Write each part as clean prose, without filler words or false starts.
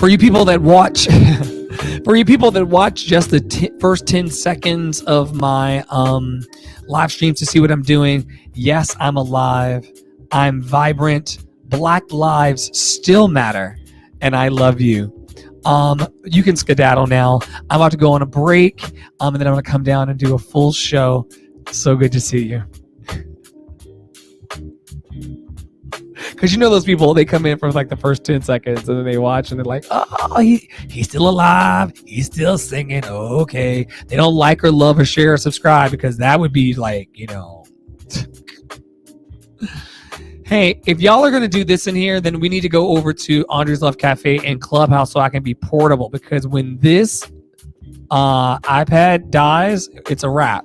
For you people that watch, for you people that watch just the first 10 seconds of my live stream to see what I'm doing, yes, I'm alive. I'm vibrant. Black lives still matter, and I love you. You can skedaddle now. I'm about to go on a break, and then I'm going to come down and do a full show. So good to see you. Because you know those people, they come in for like the first 10 seconds and then they watch and they're like, oh, he's still alive. He's still singing. Oh, okay. They don't like or love or share or subscribe because that would be like, you know. Hey, if y'all are going to do this in here, then we need to go over to Andre's Love Cafe and Clubhouse so I can be portable, because when this iPad dies, it's a wrap.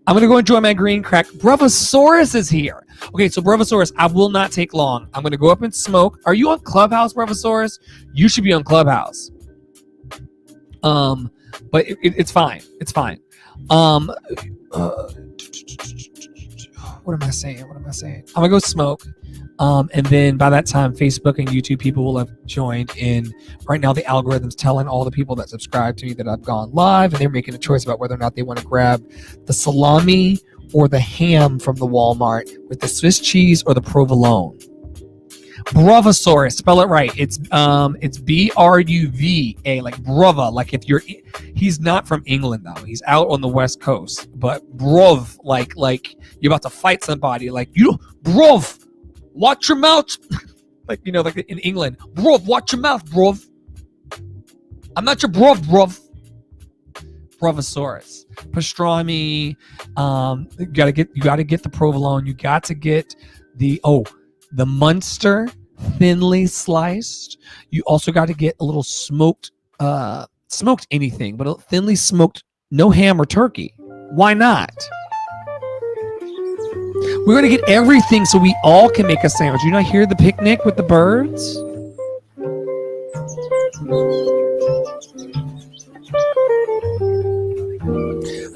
I'm going to go enjoy my green crack. Bravosaurus is here. Okay, so Bravosaurus, I will not take long. I'm going to go up and smoke. Are you on Clubhouse, Bravosaurus? You should be on Clubhouse. But it's fine. It's fine. What am I saying? I'm going to go smoke. And then by that time, Facebook and YouTube people will have joined in. Right now, the algorithm's telling all the people that subscribe to me that I've gone live, and they're making a choice about whether or not they want to grab the salami or the ham from the Walmart with the Swiss cheese or the provolone. Bravosaurus, spell it right. It's B-R-U-V-A, like brava. Like if you're, he's not from England though. He's out on the West Coast. But brov, like you're about to fight somebody. Like brov, watch your mouth. Like, you know, like in England, brov, watch your mouth, brov. I'm not your brov. Bravosaurus, pastrami. You gotta get the provolone. You got to get the Munster thinly sliced. You also got to get a little smoked anything, but a thinly smoked, no ham or turkey. Why not? We're gonna get everything so we all can make a sandwich. You not hear the picnic with the birds?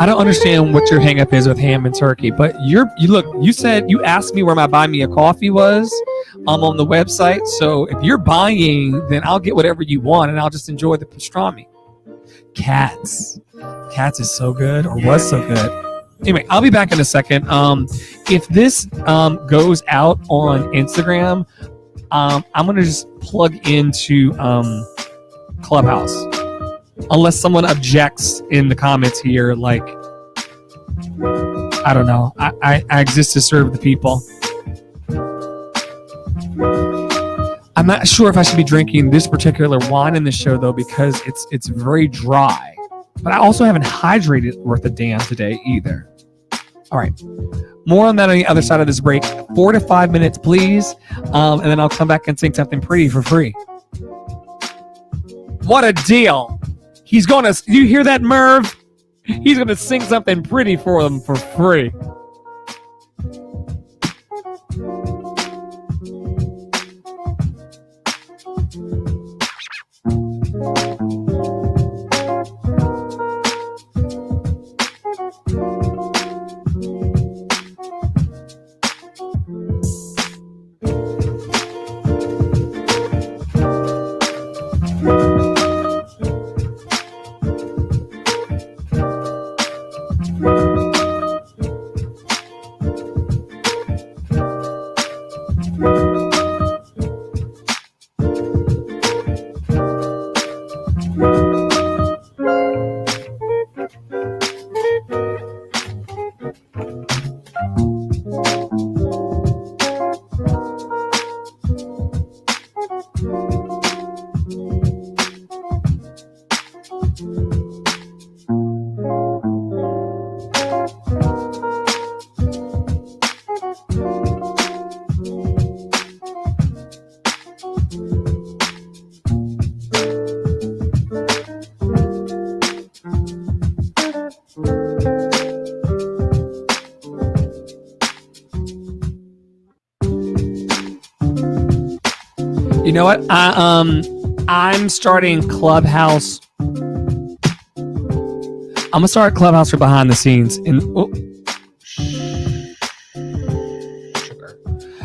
I don't understand what your hang up is with ham and turkey, but you asked me where my buy me a coffee was on the website. So if you're buying, then I'll get whatever you want and I'll just enjoy the pastrami. Cats is so good, or was so good. Anyway, I'll be back in a second. If this goes out on Instagram, I'm gonna just plug into Clubhouse. Unless someone objects in the comments here, like, I don't know. I exist to serve the people. I'm not sure if I should be drinking this particular wine in the show, though, because it's very dry. But I also haven't hydrated worth a damn today either. All right. More on that on the other side of this break. 4 to 5 minutes, please. And then I'll come back and sing something pretty for free. What a deal. He's going to, you hear that, Merv? He's going to sing something pretty for them for free. You know what? I'm starting Clubhouse. I'm gonna start Clubhouse for behind the scenes. Sugar.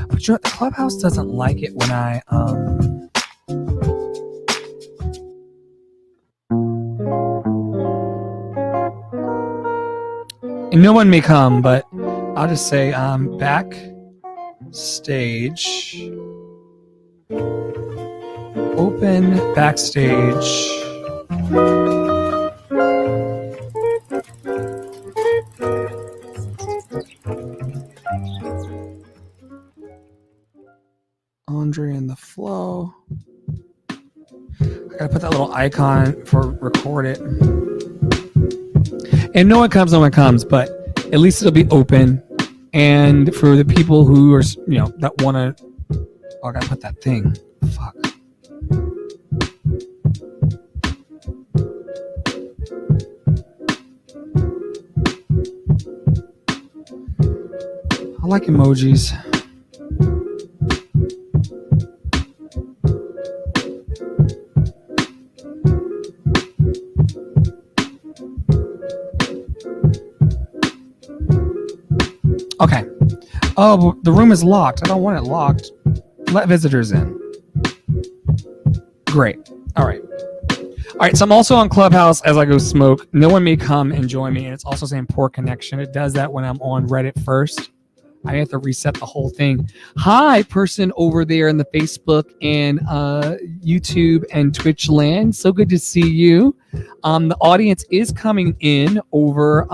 But you know what? The Clubhouse doesn't like it when I And no one may come, but I'll just say backstage. Open backstage. Andre and the Flow. I gotta put that little icon for record it. And no one comes, but at least it'll be open. And for the people who are, that want to, I gotta put that thing. Fuck. I like emojis. Okay. Oh, the room is locked. I don't want it locked. Let visitors in. Great. All right. All right. So I'm also on Clubhouse as I go smoke. No one may come and join me. And it's also saying poor connection. It does that when I'm on Reddit first. I have to reset the whole thing. Hi, person over there in the Facebook and YouTube and Twitch land. So good to see you. The audience is coming in over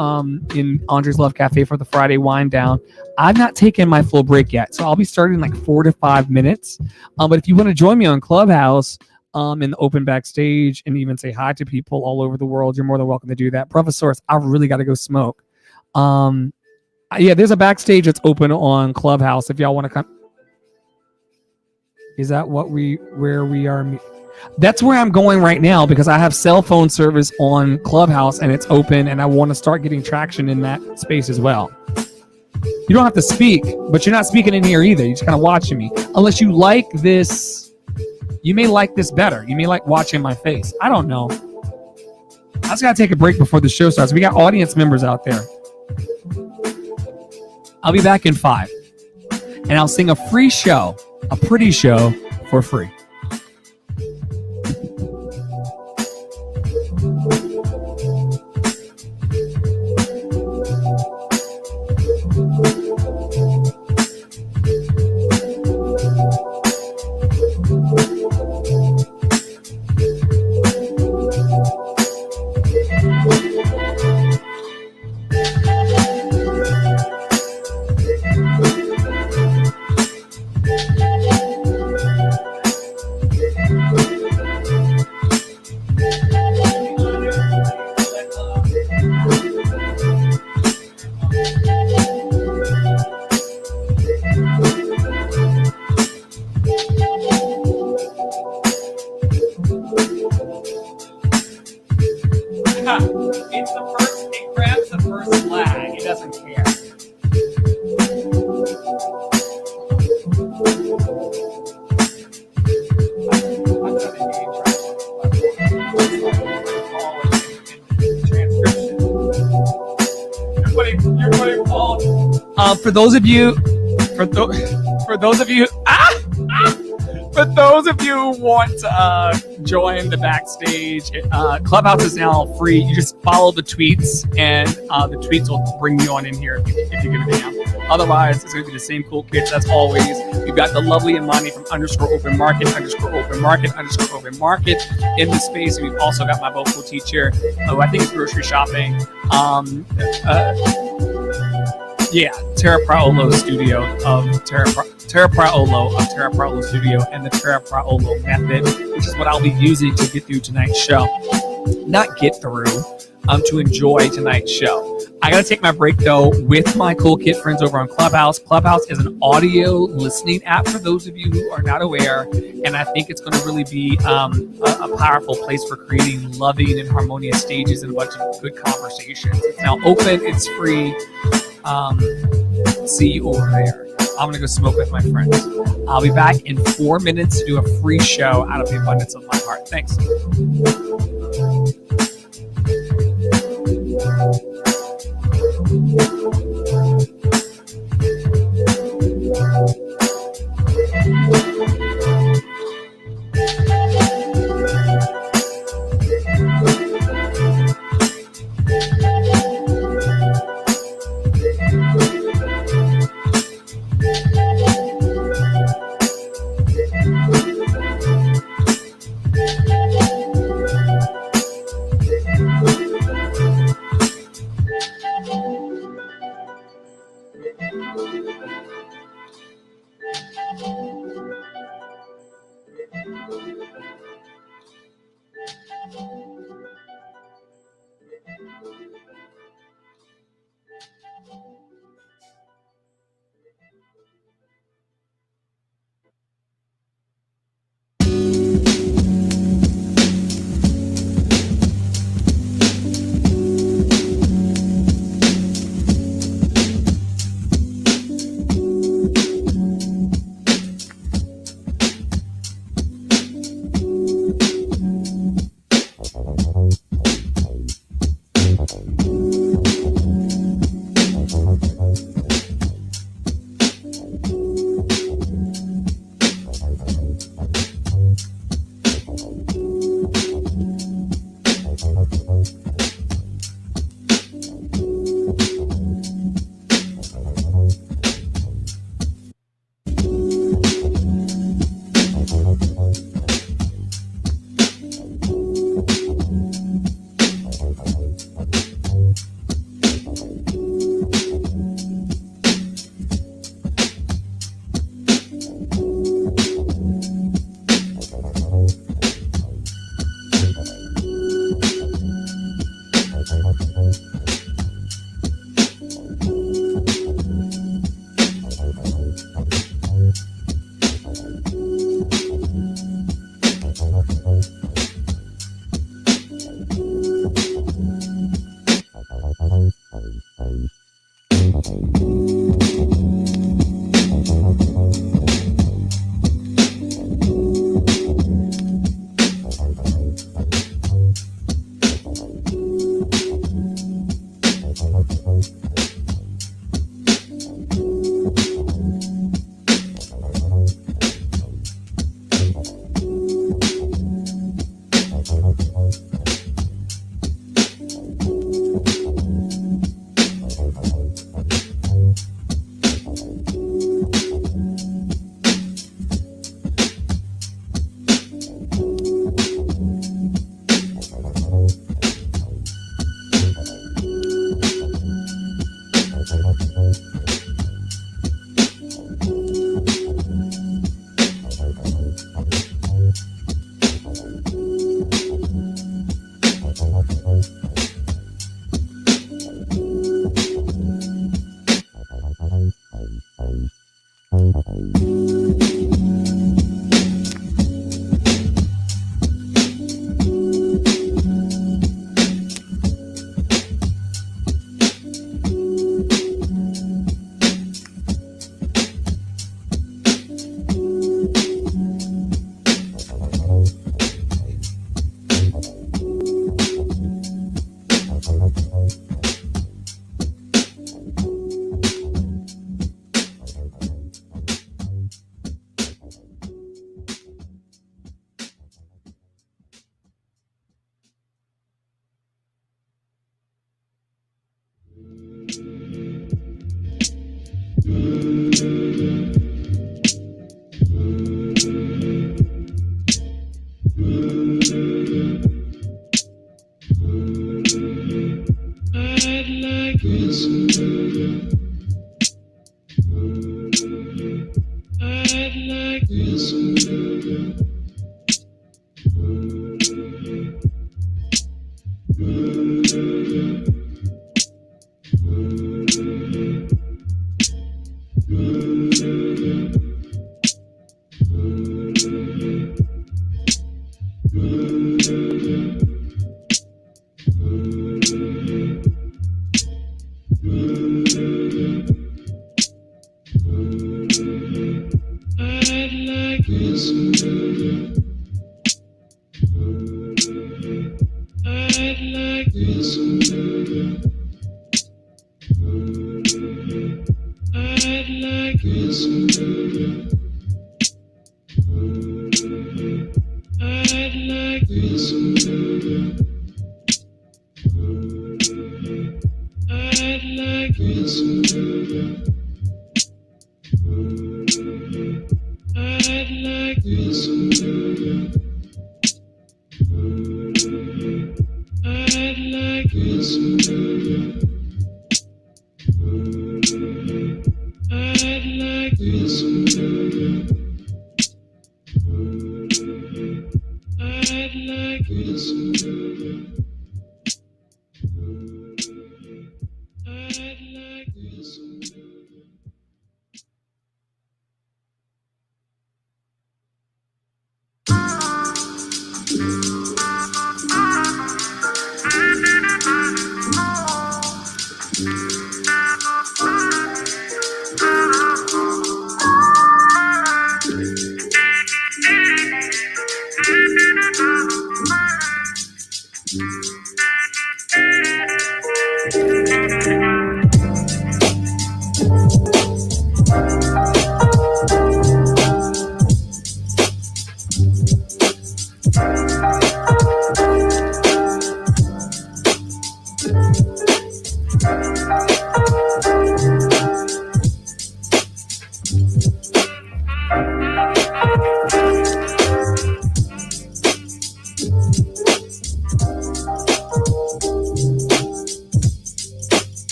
in Andre's Love Cafe for the Friday wind down. I've not taken my full break yet, so I'll be starting in like 4 to 5 minutes. But if you want to join me on Clubhouse in the open backstage and even say hi to people all over the world, you're more than welcome to do that. Professorus, I really got to go smoke. Yeah, there's a backstage that's open on Clubhouse if y'all want to come. Is that where we are? That's where I'm going right now because I have cell phone service on Clubhouse and it's open and I want to start getting traction in that space as well. You don't have to speak, but you're not speaking in here either. You're just kind of watching me. Unless you like this, you may like this better. You may like watching my face. I don't know. I just got to take a break before the show starts. We got audience members out there. I'll be back in 5. And I'll sing a free show, a pretty show for free. It grabs the first flag. It doesn't care. You're putting all. For those of you who want to join the backstage, Clubhouse is now free. You just follow the tweets, and the tweets will bring you on in here if you give a damn. Otherwise, it's going to be the same cool kids as always. We've got the lovely Imani from _open market in the space. And we've also got my vocal teacher, who I think is grocery shopping. Tara Praolo Studio of Tara Praolo Studio and the Tara Praolo method, which is what I'll be using to get through tonight's show. Not get through, to enjoy tonight's show. I gotta take my break though with my cool kid friends over on Clubhouse. Clubhouse is an audio listening app for those of you who are not aware, and I think it's going to really be a powerful place for creating loving and harmonious stages and a bunch of good conversations. It's now open, it's free. See you over there. I'm gonna go smoke with my friends. I'll be back in 4 minutes to do a free show out of the abundance of my heart. Thanks.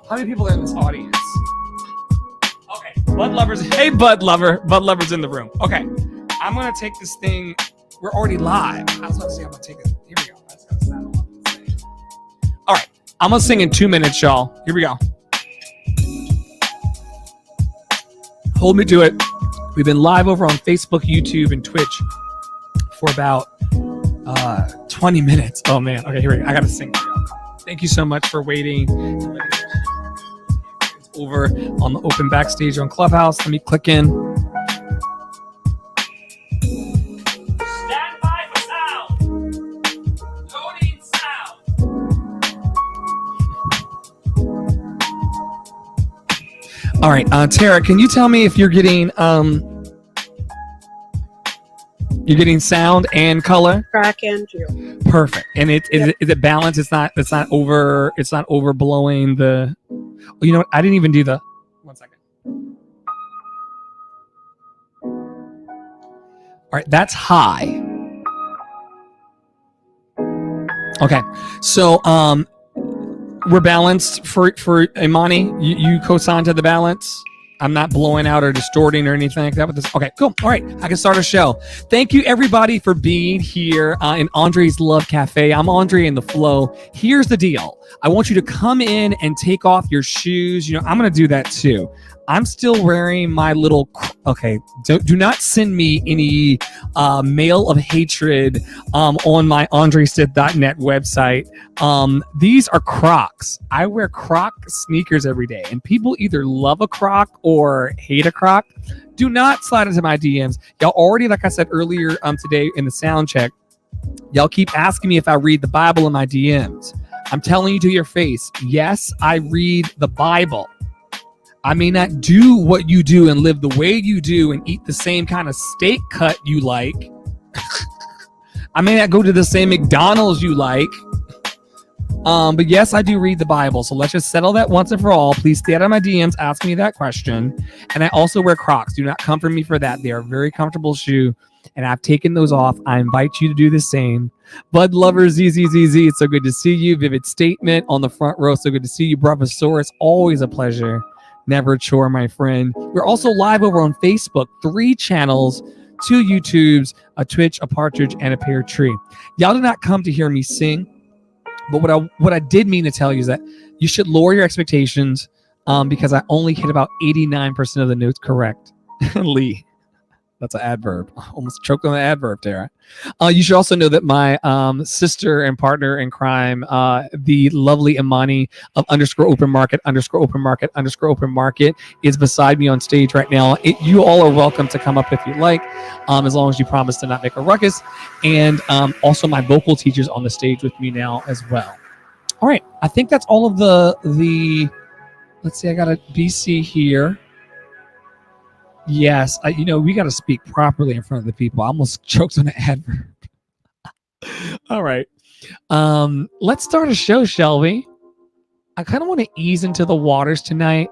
How many people are in this audience? Okay, Bud Lovers. Hey, Bud Lover. Bud Lover's in the room. Okay, I'm going to take this thing. We're already live. I was about to say I'm going to take it. Here we go. That's going to saddle up and sing. All right, I'm going to sing in 2 minutes, y'all. Here we go. Hold me to it. We've been live over on Facebook, YouTube, and Twitch for about 20 minutes. Oh, man. Okay, here we go. I got to sing for y'all. Thank you so much for waiting. Over on the open backstage on Clubhouse. Let me click in. Stand by for sound. Loading sound. All right, Tara, can you tell me if you're getting sound and color? Track and view. Perfect. And is it balanced? It's not overblowing the. Oh, you know what? I didn't even do the. 1 second. All right, that's high. Okay, so we're balanced for Imani. You co-signed to the balance. I'm not blowing out or distorting or anything like that with this. Okay, cool. All right, I can start a show. Thank you, everybody, for being here in Andre's Love Cafe. I'm Andre in the Flow. Here's the deal. I want you to come in and take off your shoes. You know, I'm going to do that too. I'm still wearing my little, okay, do not send me any mail of hatred on my andrestith.net website. These are Crocs. I wear Croc sneakers every day, and people either love a Croc or hate a Croc. Do not slide into my DMs. Y'all already, like I said earlier today in the sound check, y'all keep asking me if I read the Bible in my DMs. I'm telling you to your face, yes, I read the Bible. I may not do what you do and live the way you do and eat the same kind of steak cut you like. I may not go to the same McDonald's you like. But yes, I do read the Bible. So let's just settle that once and for all. Please stay out of my DMs. Ask me that question. And I also wear Crocs. Do not come for me for that. They are a very comfortable shoe. And I've taken those off. I invite you to do the same. Bud Lover ZZZZ, it's so good to see you. Vivid Statement on the front row. So good to see you. Bravosaurus, always a pleasure. Never a chore, my friend. We're also live over on Facebook. 3 channels, 2 YouTubes, a Twitch, a Partridge, and a Pear Tree. Y'all did not come to hear me sing. But what I did mean to tell you is that you should lower your expectations because I only hit about 89% of the notes correct. Lee, That's an adverb. Almost choked on the adverb there. You should also know that my sister and partner in crime, the lovely Imani of _open market _open market, is beside me on stage right now. You all are welcome to come up if you like, as long as you promise to not make a ruckus. And also my vocal teacher's on the stage with me now as well. All right, I think that's all of the. Let's see, I got a BC here. Yes, we got to speak properly in front of the people. I almost choked on an adverb. All right. Let's start a show, shall we? I kind of want to ease into the waters tonight.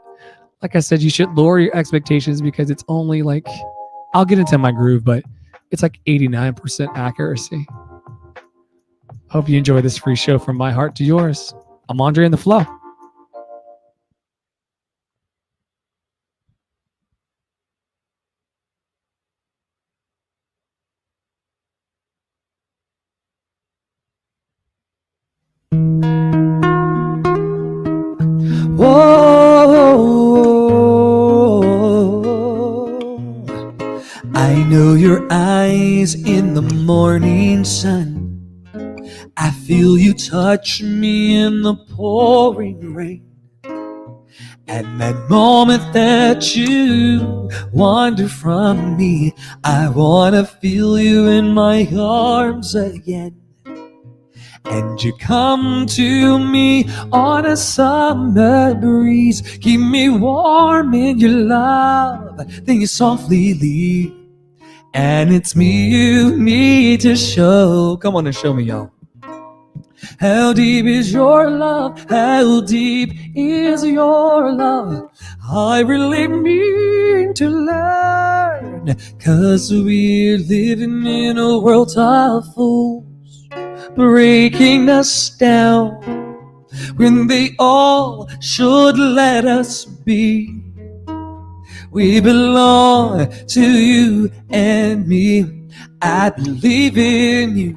Like I said, you should lower your expectations because it's only like, I'll get into my groove, but it's like 89% accuracy. Hope you enjoy this free show from my heart to yours. I'm Andre in the Flow. I know your eyes in the morning sun. I feel you touch me in the pouring rain. And that moment that you wander from me, I wanna feel you in my arms again. And you come to me on a summer breeze, keep me warm in your love, then you softly leave. And it's me you need to show. Come on and show me, y'all. How deep is your love? How deep is your love? I really mean to learn, 'cause we're living in a world of fools, breaking us down when they all should let us be. We belong to you and me. I believe in you.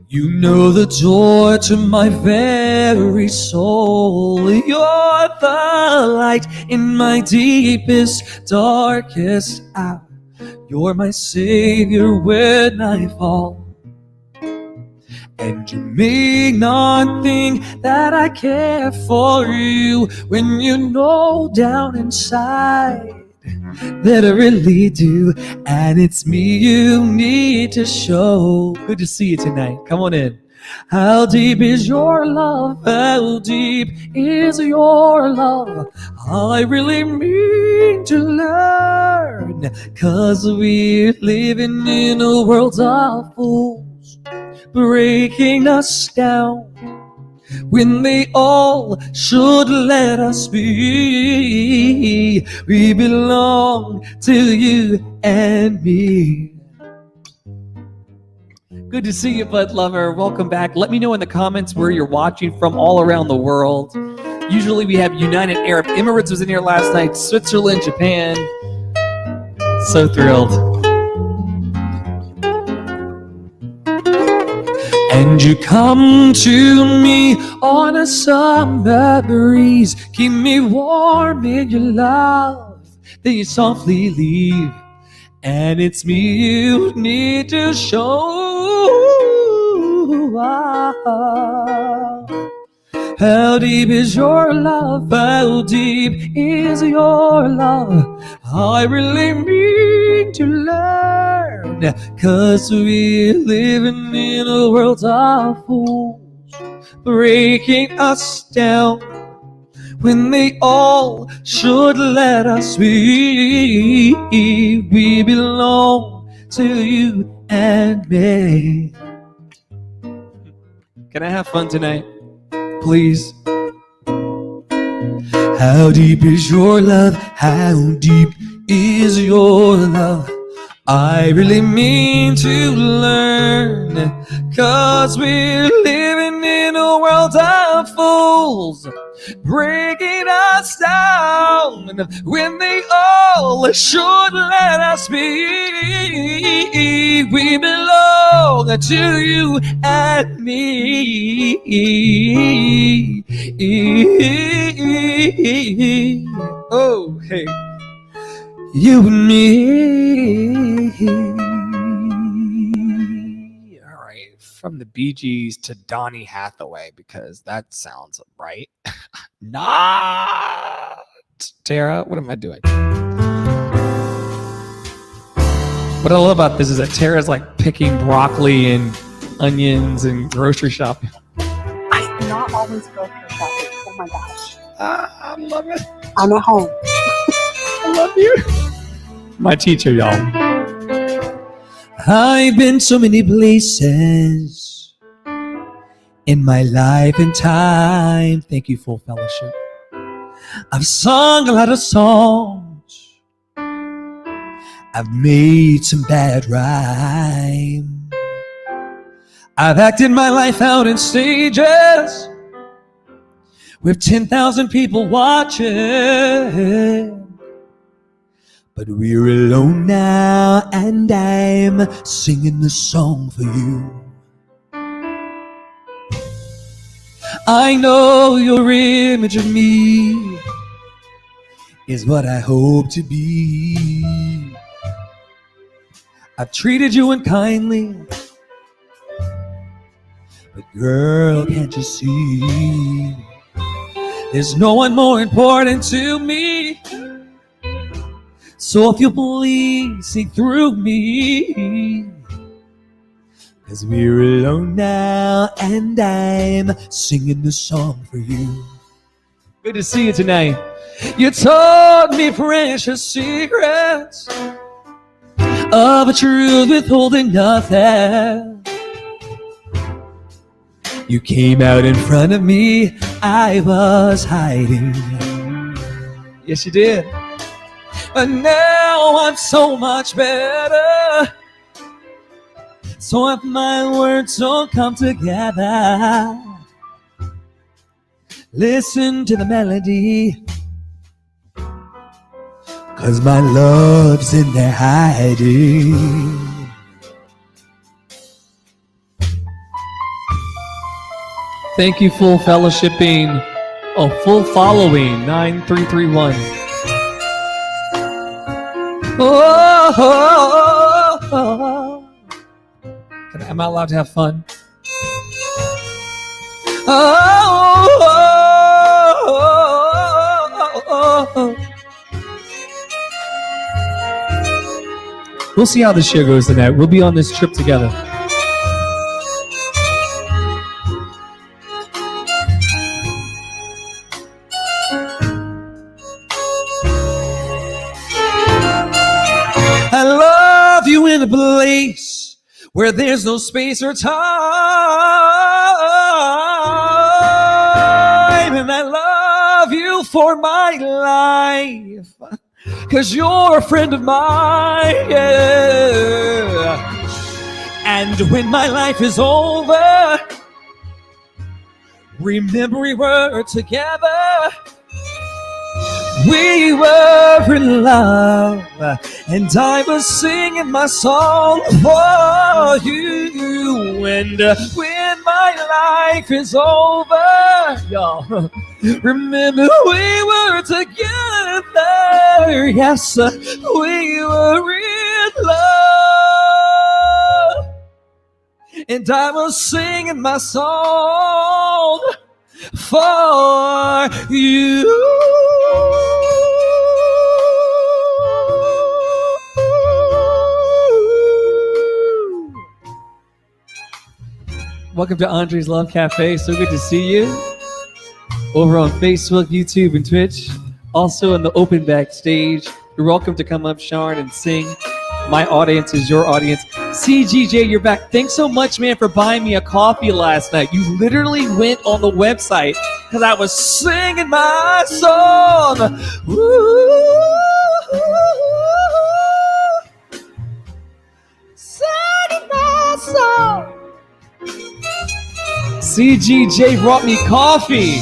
You know the door to my very soul. You're the light in my deepest, darkest hour. You're my savior when I fall. And you may not think that I care for you when you know down inside that I really do. And it's me you need to show. Good to see you tonight. Come on in. How deep is your love? How deep is your love? I really mean to learn, 'cause we're living in a world of fools, breaking us down when they all should let us be. We belong to you and me. Good to see you, Bud Lover. Welcome back. Let me know in the comments where you're watching from all around the world. Usually we have United Arab Emirates was in here last night, Switzerland, Japan. So thrilled. And you come to me on a summer breeze, keep me warm in your love, then you softly leave. And it's me you need to show. How deep is your love? How deep is your love? I really mean to learn, 'cause we're living in a world of fools, breaking us down when they all should let us be. We belong to you and me. Can I have fun tonight? Please. How deep is your love? How deep is your love? I really mean to learn, 'cause we're living in a world of fools, breaking us down when they all should let us be. We belong to you and me. Oh, hey. you and me. All right, from the Bee Gees to Donny Hathaway, because that sounds right. Not Tara. What am I doing? What I love about this is that Tara's like picking broccoli and onions and grocery shopping. I not always grocery shopping. Oh my gosh. I love it. I'm at home. I love you. My teacher, y'all. I've been so many places in my life and time. Thank you, Full Fellowship. I've sung a lot of songs. I've made some bad rhyme. I've acted my life out in stages with 10,000 people watching. But we're alone now, and I'm singing this song for you. I know your image of me is what I hope to be. I've treated you unkindly, but girl, can't you see? There's no one more important to me. So if you please see through me, 'cause we're alone now, and I'm singing this song for you. Good to see you tonight. You taught me precious secrets of a truth withholding nothing. You came out in front of me, I was hiding. Yes, you did. But now I'm so much better. So if my words don't come together, listen to the melody, 'cause my love's in there hiding. Thank you, Full Fellowshipping. Oh, Full Following 9331. Oh, oh, oh, oh. Am I allowed to have fun? Oh, oh, oh. We'll see how this show goes tonight. We'll be on this trip together. I love you in a place where there's no space or time, and I love you for my life, 'cause you're a friend of mine, yeah. And when my life is over, remember we were together. We were in love, and I was singing my song for you. And when my life is over, y'all, remember we were together. Yes, we were in love, and I was singing my song for you. Welcome to Andre's Love Cafe. So good to see you over on Facebook, YouTube, and Twitch. Also in the open backstage. You're welcome to come up, Sharon, and sing. My audience is your audience. CGJ, you're back. Thanks so much, man, for buying me a coffee last night. You literally went on the website because I was singing my song. Singing my song. CGJ brought me coffee.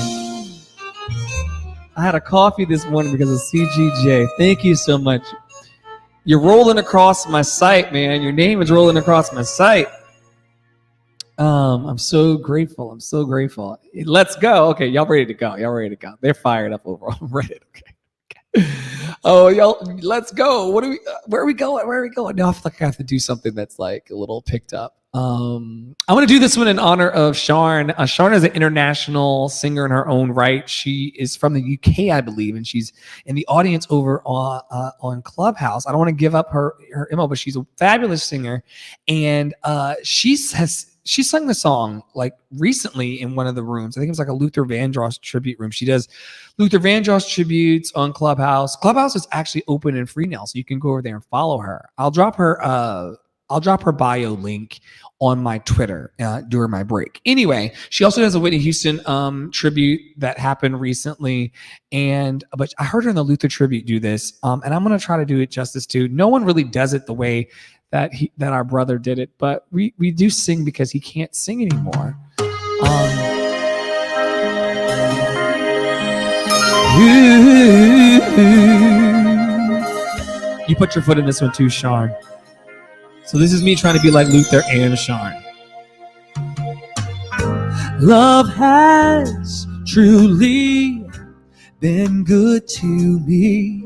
I had a coffee this morning because of CGJ. Thank you so much. You're rolling across my site, man. Your name is rolling across my site. I'm so grateful. I'm so grateful. Let's go. Okay, y'all ready to go. Y'all ready to go. They're fired up overall. I'm ready. Okay. Oh, y'all, let's go. Where are we going? Where are we going? Now I feel like I have to do something that's like a little picked up. I'm going to do this one in honor of Sharn. Sharn is an international singer in her own right. She is from the UK, I believe, and she's in the audience over on Clubhouse. I don't want to give up her MO, but she's a fabulous singer, and she sung the song like recently in one of the rooms. I think it was like a Luther Vandross tribute room. She does Luther Vandross tributes on Clubhouse. Clubhouse is actually open and free now, so you can go over there and follow her. I'll drop her bio link on my Twitter during my break. Anyway, she also has a Whitney Houston tribute that happened recently, but I heard her in the Luther tribute do this, and I'm going to try to do it justice too. No one really does it the way that our brother did it, but we do sing because he can't sing anymore. You put your foot in this one too, Sharn. So this is me trying to be like Luther and Sharn. Love has truly been good to me.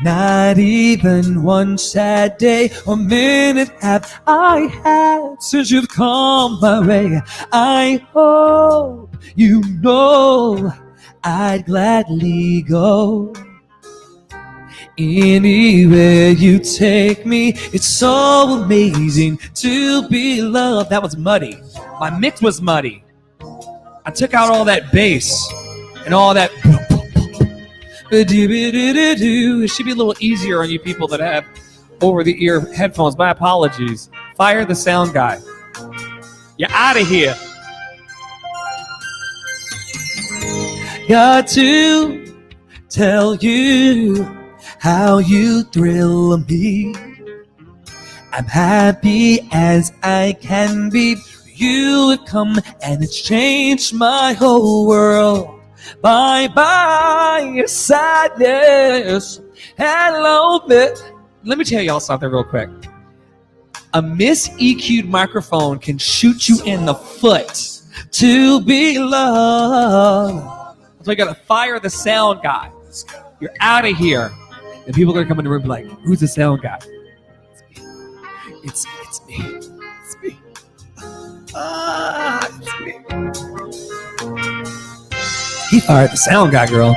Not even one sad day or minute have I had since you've come my way. I hope you know I'd gladly go anywhere you take me. It's so amazing to be loved. That was muddy. My mix was muddy. I took out all that bass and all that. It should be a little easier on you people that have over-the-ear headphones. My apologies. Fire the sound guy. You're out of here. Got to tell you how you thrill me. I'm happy as I can be. You have come and it's changed my whole world. Bye-bye, your sadness. Hello, let me tell y'all something real quick. A mis-EQ'd microphone can shoot you in the foot. To be loved. So I gotta fire the sound guy. You're out of here. And people are gonna come in the room and be like, who's the sound guy? It's me. It's me. It's me. He fired the sound guy, girl.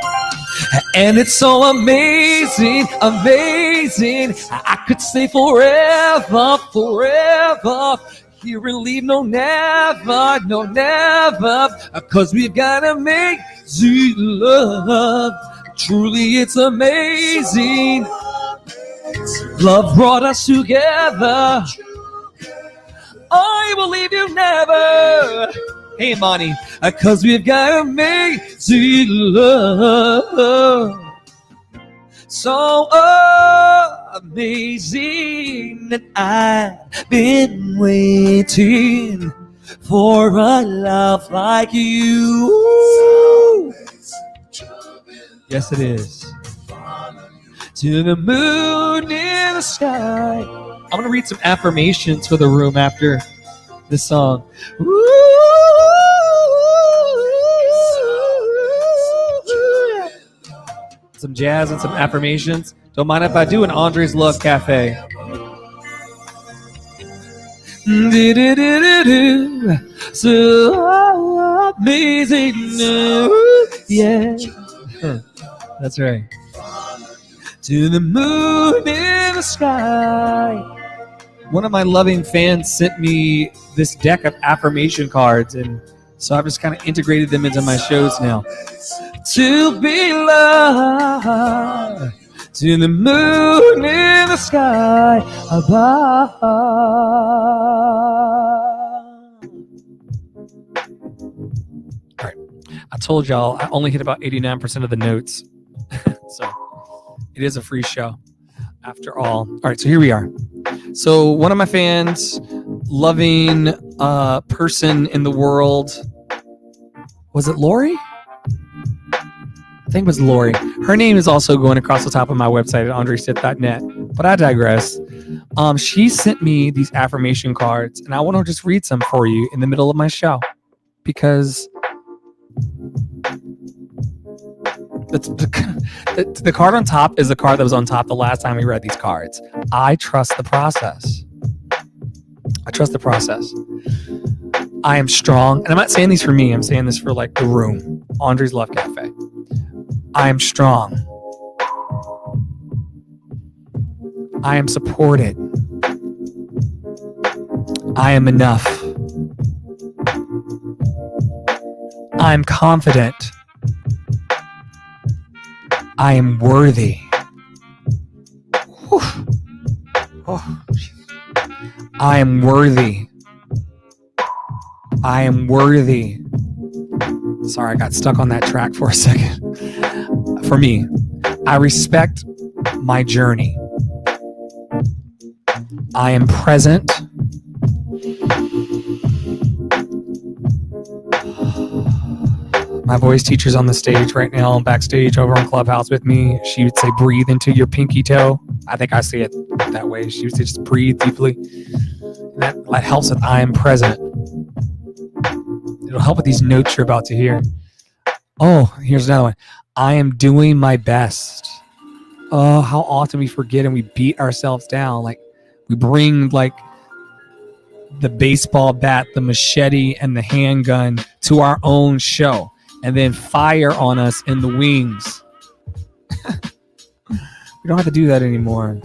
And it's so amazing, amazing. I could stay forever, forever. Here and leave, no never, no never. 'Cause we've got amazing love. Truly it's amazing. Love brought us together. I will leave you never. Hey, Monty, 'cause we've got amazing love. So amazing that I've been waiting for a love like you. Yes, it is. To the moon in the sky. I'm going to read some affirmations for the room after this song. Some jazz and some affirmations. Don't mind if I do an Andre's Love Cafe. So amazing. Yeah. That's right. To the moon in the sky. One of my loving fans sent me this deck of affirmation cards, and so I've just kind of integrated them into my shows now. To be loved, to the moon in the sky above. All right, I told y'all I only hit about 89% of the notes, so it is a free show after all. All right, so here we are. So one of my fans, loving person in the world, was it Lori? I think it was Lori. Her name is also going across the top of my website at andresith.net, but I digress. She sent me these affirmation cards, and I want to just read some for you in the middle of my show because that's The card on top is the card that was on top the last time we read these cards. I trust the process. I trust the process. I am strong. And I'm not saying these for me. I'm saying this for like the room. Andre's Love Cafe. I am strong. I am supported. I am enough. I am confident. I am worthy. Whew. Oh, I am worthy. I am worthy. Sorry, I got stuck on that track for a second. For me, I respect my journey. I am present. My voice teacher's on the stage right now, backstage over on Clubhouse with me. She would say, breathe into your pinky toe. I think I say it that way. She would say, just breathe deeply. And that helps with I am present. It'll help with these notes you're about to hear. Oh, here's another one. I am doing my best. Oh, how often we forget and we beat ourselves down. Like we bring like the baseball bat, the machete, and the handgun to our own show. And then fire on us in the wings. We don't have to do that anymore.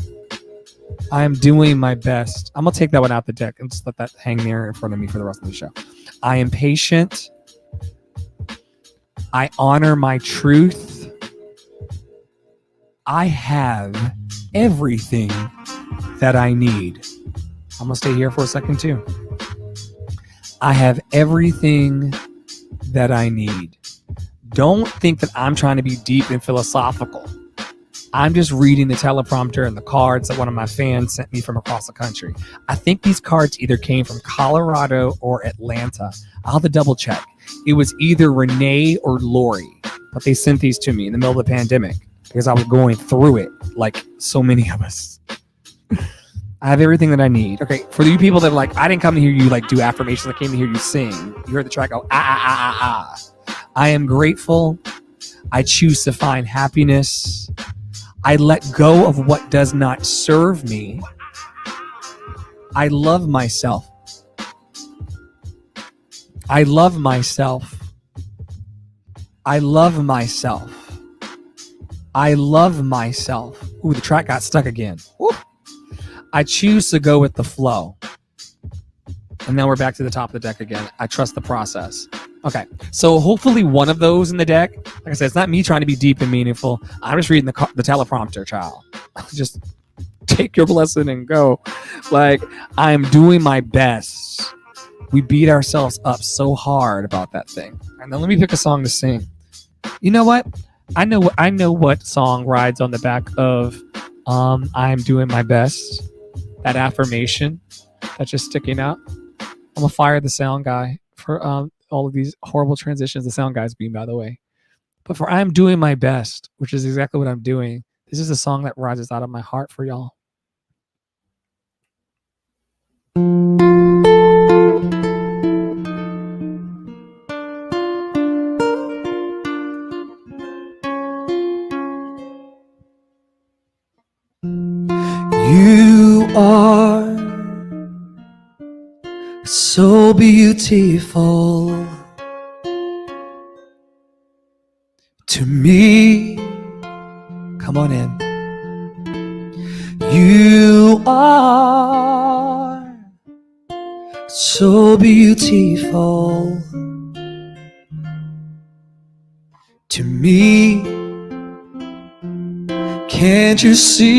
I am doing my best. I'm going to take that one out the deck and just let that hang there in front of me for the rest of the show. I am patient. I honor my truth. I have everything that I need. I'm going to stay here for a second too. I have everything that I need. Don't think that I'm trying to be deep and philosophical. I'm just reading the teleprompter and the cards that one of my fans sent me from across the country. I think these cards either came from Colorado or Atlanta. I'll have to double check. It was either Renee or Lori, but they sent these to me in the middle of the pandemic because I was going through it like so many of us. I have everything that I need. Okay, for you people that are like, I didn't come to hear you like do affirmations. I came to hear you sing. You heard the track go, ah, ah, ah, ah, ah. I am grateful. I choose to find happiness. I let go of what does not serve me. I love myself. I love myself. I love myself. I love myself. Ooh, the track got stuck again. Woo. I choose to go with the flow. And now we're back to the top of the deck again. I trust the process. Okay, so hopefully one of those in the deck, like I said, it's not me trying to be deep and meaningful. I'm just reading the teleprompter, child. Just take your blessing and go. Like, I'm doing my best. We beat ourselves up so hard about that thing. And then let me pick a song to sing. You know what? I know what song rides on the back of I'm doing my best. That affirmation that's just sticking out. I'm gonna fire the sound guy for all of these horrible transitions the sound guy's being, by the way. But for I'm doing my best, which is exactly what I'm doing, this is a song that rises out of my heart for y'all. You are so beautiful to me. Come on in. You are so beautiful to me. Can't you see?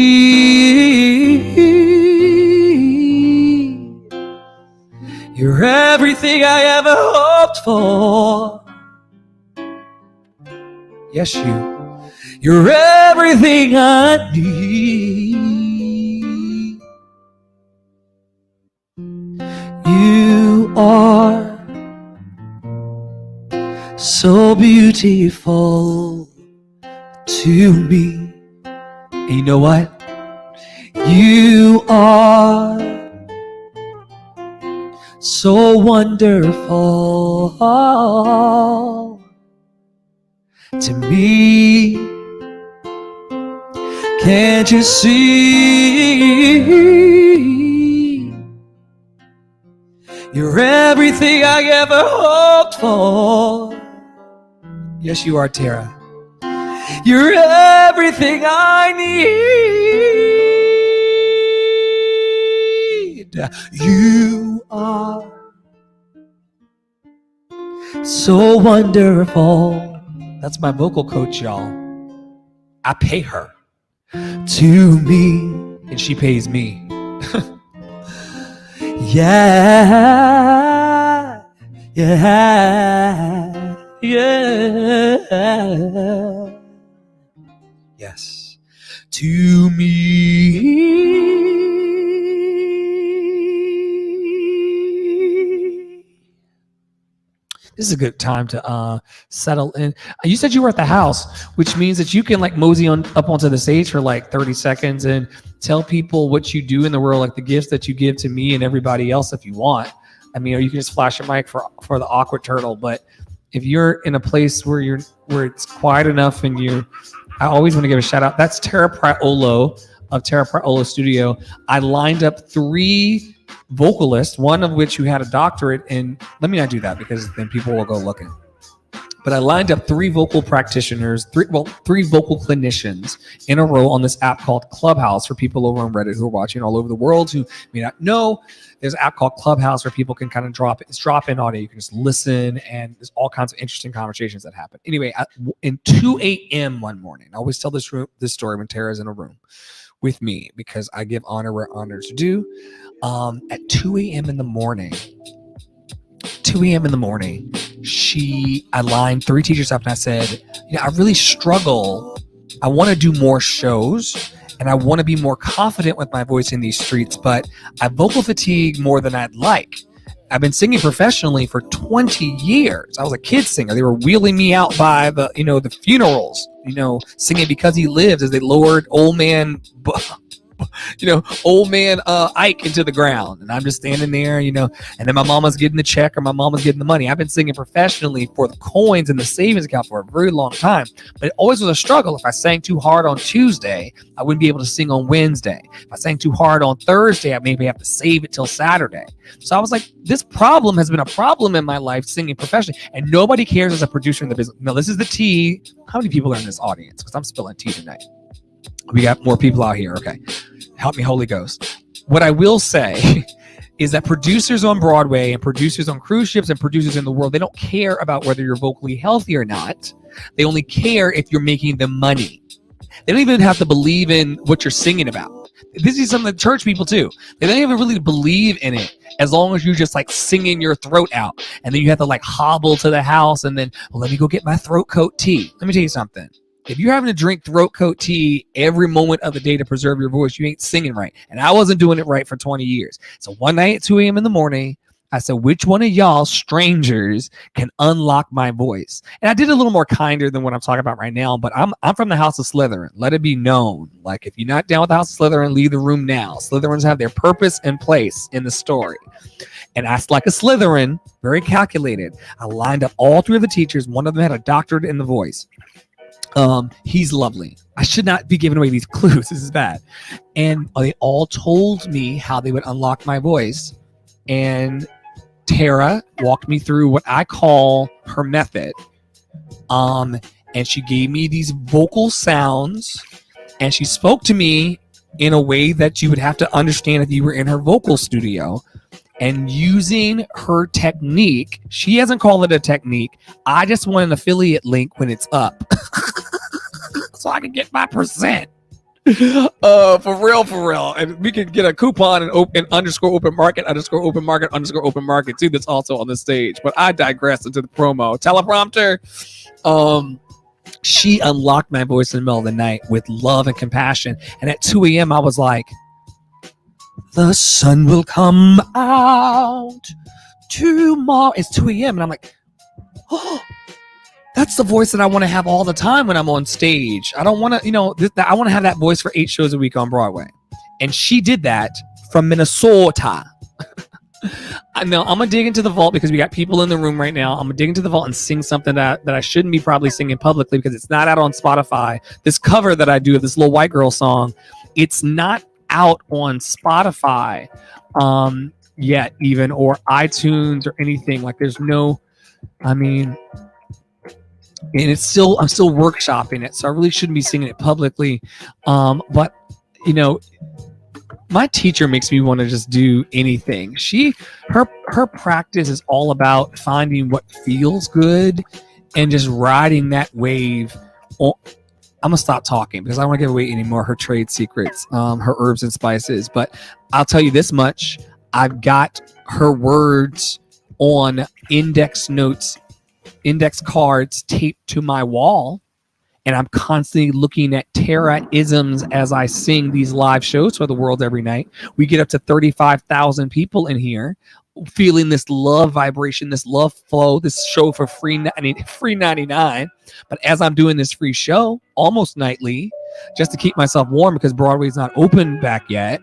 You're everything I ever hoped for. Yes, you're everything I need. You are so beautiful to me. And you know what? You are so wonderful to me. Can't you see? You're everything I ever hoped for. Yes, you are, Tara. You're everything I need. You are so wonderful. That's my vocal coach, y'all. I pay her, To me, and she pays me. yeah, yeah, yeah. Yes. To me. This is a good time to settle in. You said you were at the house, which means that you can like mosey on up onto the stage for like 30 seconds and tell people what you do in the world, like the gifts that you give to me and everybody else if you want. I mean, or you can just flash your mic for the awkward turtle. But if you're in a place where it's quiet enough and I always want to give a shout out. That's Tara Praolo of Tara Praolo Studio. I lined up 3 vocalists, one of which who had a doctorate in, let me not do that because then people will go looking. But I lined up 3 vocal practitioners, 3 vocal clinicians in a row on this app called Clubhouse for people over on Reddit who are watching all over the world who may not know. There's an app called Clubhouse where people can kind of drop in audio. You can just listen, and there's all kinds of interesting conversations that happen. Anyway, in 2 a.m. one morning, I always tell this story when Tara's in a room with me because I give honor where honor's due. At 2 a.m. in the morning, I lined 3 teachers up and I said, I really struggle. I want to do more shows and I want to be more confident with my voice in these streets, but I vocal fatigue more than I'd like. I've been singing professionally for 20 years. I was a kid singer. They were wheeling me out by the funerals, singing Because He Lives as they lowered old man Ike into the ground, and I'm just standing there, and then my mama's getting the check or my mama's getting the money. I've been singing professionally for the coins and the savings account for a very long time, but it always was a struggle. If I sang too hard on Tuesday, I wouldn't be able to sing on Wednesday. If I sang too hard on Thursday, I maybe have to save it till Saturday. So I was like, this problem has been a problem in my life singing professionally, and nobody cares as a producer in the business. Now, this is the tea. How many people are in this audience? Because I'm spilling tea tonight. We got more people out here. Okay. Help me, Holy Ghost. What I will say is that producers on Broadway and producers on cruise ships and producers in the world, they don't care about whether you're vocally healthy or not. They only care if you're making them money. They don't even have to believe in what you're singing about. This is some of the church people too. They don't even really believe in it as long as you're just like singing your throat out. And then you have to like hobble to the house and then, let me go get my throat coat tea. Let me tell you something. If you're having to drink throat coat tea every moment of the day to preserve your voice, you ain't singing right. And I wasn't doing it right for 20 years. So one night at 2 a.m. in the morning, I said, which one of y'all strangers can unlock my voice? And I did it a little more kinder than what I'm talking about right now, but I'm from the House of Slytherin. Let it be known. Like, if you're not down with the House of Slytherin, leave the room now. Slytherins have their purpose and place in the story. And I, like a Slytherin, very calculated, I lined up all 3 of the teachers. One of them had a doctorate in the voice. He's lovely. I should not be giving away these clues. This is bad. And they all told me how they would unlock my voice. And Tara walked me through what I call her method. And she gave me these vocal sounds, and she spoke to me in a way that you would have to understand if you were in her vocal studio. And using her technique, she hasn't called it a technique. I just want an affiliate link when it's up. So I can get my percent. For real. And we can get a coupon and open _open market too. That's also on the stage. But I digress into the promo. Teleprompter. She unlocked my voice in the middle of the night with love and compassion. And at 2 a.m. I was like, the sun will come out tomorrow. It's 2 a.m. and I'm like, oh, that's the voice that I want to have all the time when I'm on stage. I don't want to, I want to have that voice for 8 shows a week on Broadway. And she did that from Minnesota. No, I'm gonna dig into the vault because we got people in the room right now. I'm gonna dig into the vault and sing something that I shouldn't be probably singing publicly because it's not out on Spotify. This cover that I do of this little white girl song, it's not out on Spotify yet, even, or iTunes or anything. Like there's no, I mean, and I'm still workshopping it, so I really shouldn't be singing it publicly. But you know, my teacher makes me want to just do anything. Her practice is all about finding what feels good and just riding that wave. I'm gonna stop talking because I don't want to give away any more her trade secrets, her herbs and spices. But I'll tell you this much: I've got her words on index cards taped to my wall. And I'm constantly looking at Tara isms as I sing these live shows for the world every night. We get up to 35,000 people in here feeling this love vibration, this love flow, this show for free 99. But as I'm doing this free show almost nightly, just to keep myself warm because Broadway's not open back yet,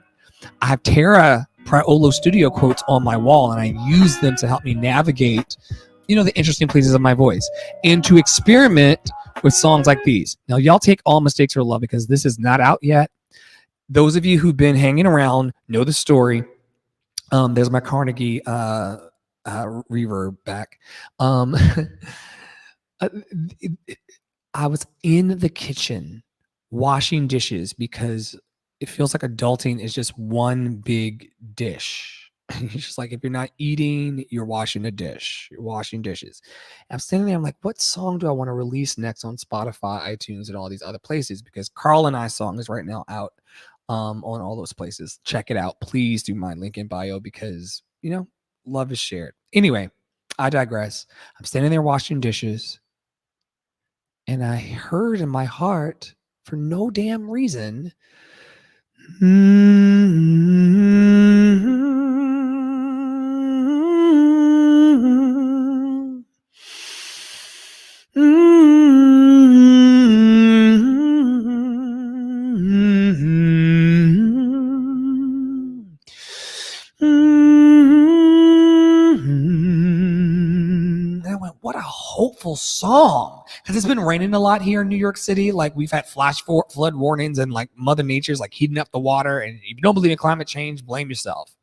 I have Tara Priolo studio quotes on my wall, and I use them to help me navigate, the interesting places of my voice and to experiment with songs like these. Now, y'all take all mistakes for love because this is not out yet. Those of you who've been hanging around know the story. There's my Carnegie reverb back. I was in the kitchen washing dishes because it feels like adulting is just one big dish. It's just like if you're not eating, you're washing a dish. You're washing dishes. I'm standing there. I'm like, what song do I want to release next on Spotify, iTunes, and all these other places? Because Carl and I's song is right now out on all those places. Check it out. Please do my link in bio because, love is shared. Anyway, I digress. I'm standing there washing dishes. And I heard in my heart, for no damn reason, what a hopeful song, because it's been raining a lot here in New York City. Like we've had flash flood warnings, and like Mother Nature's like heating up the water, and if you don't believe in climate change, blame yourself.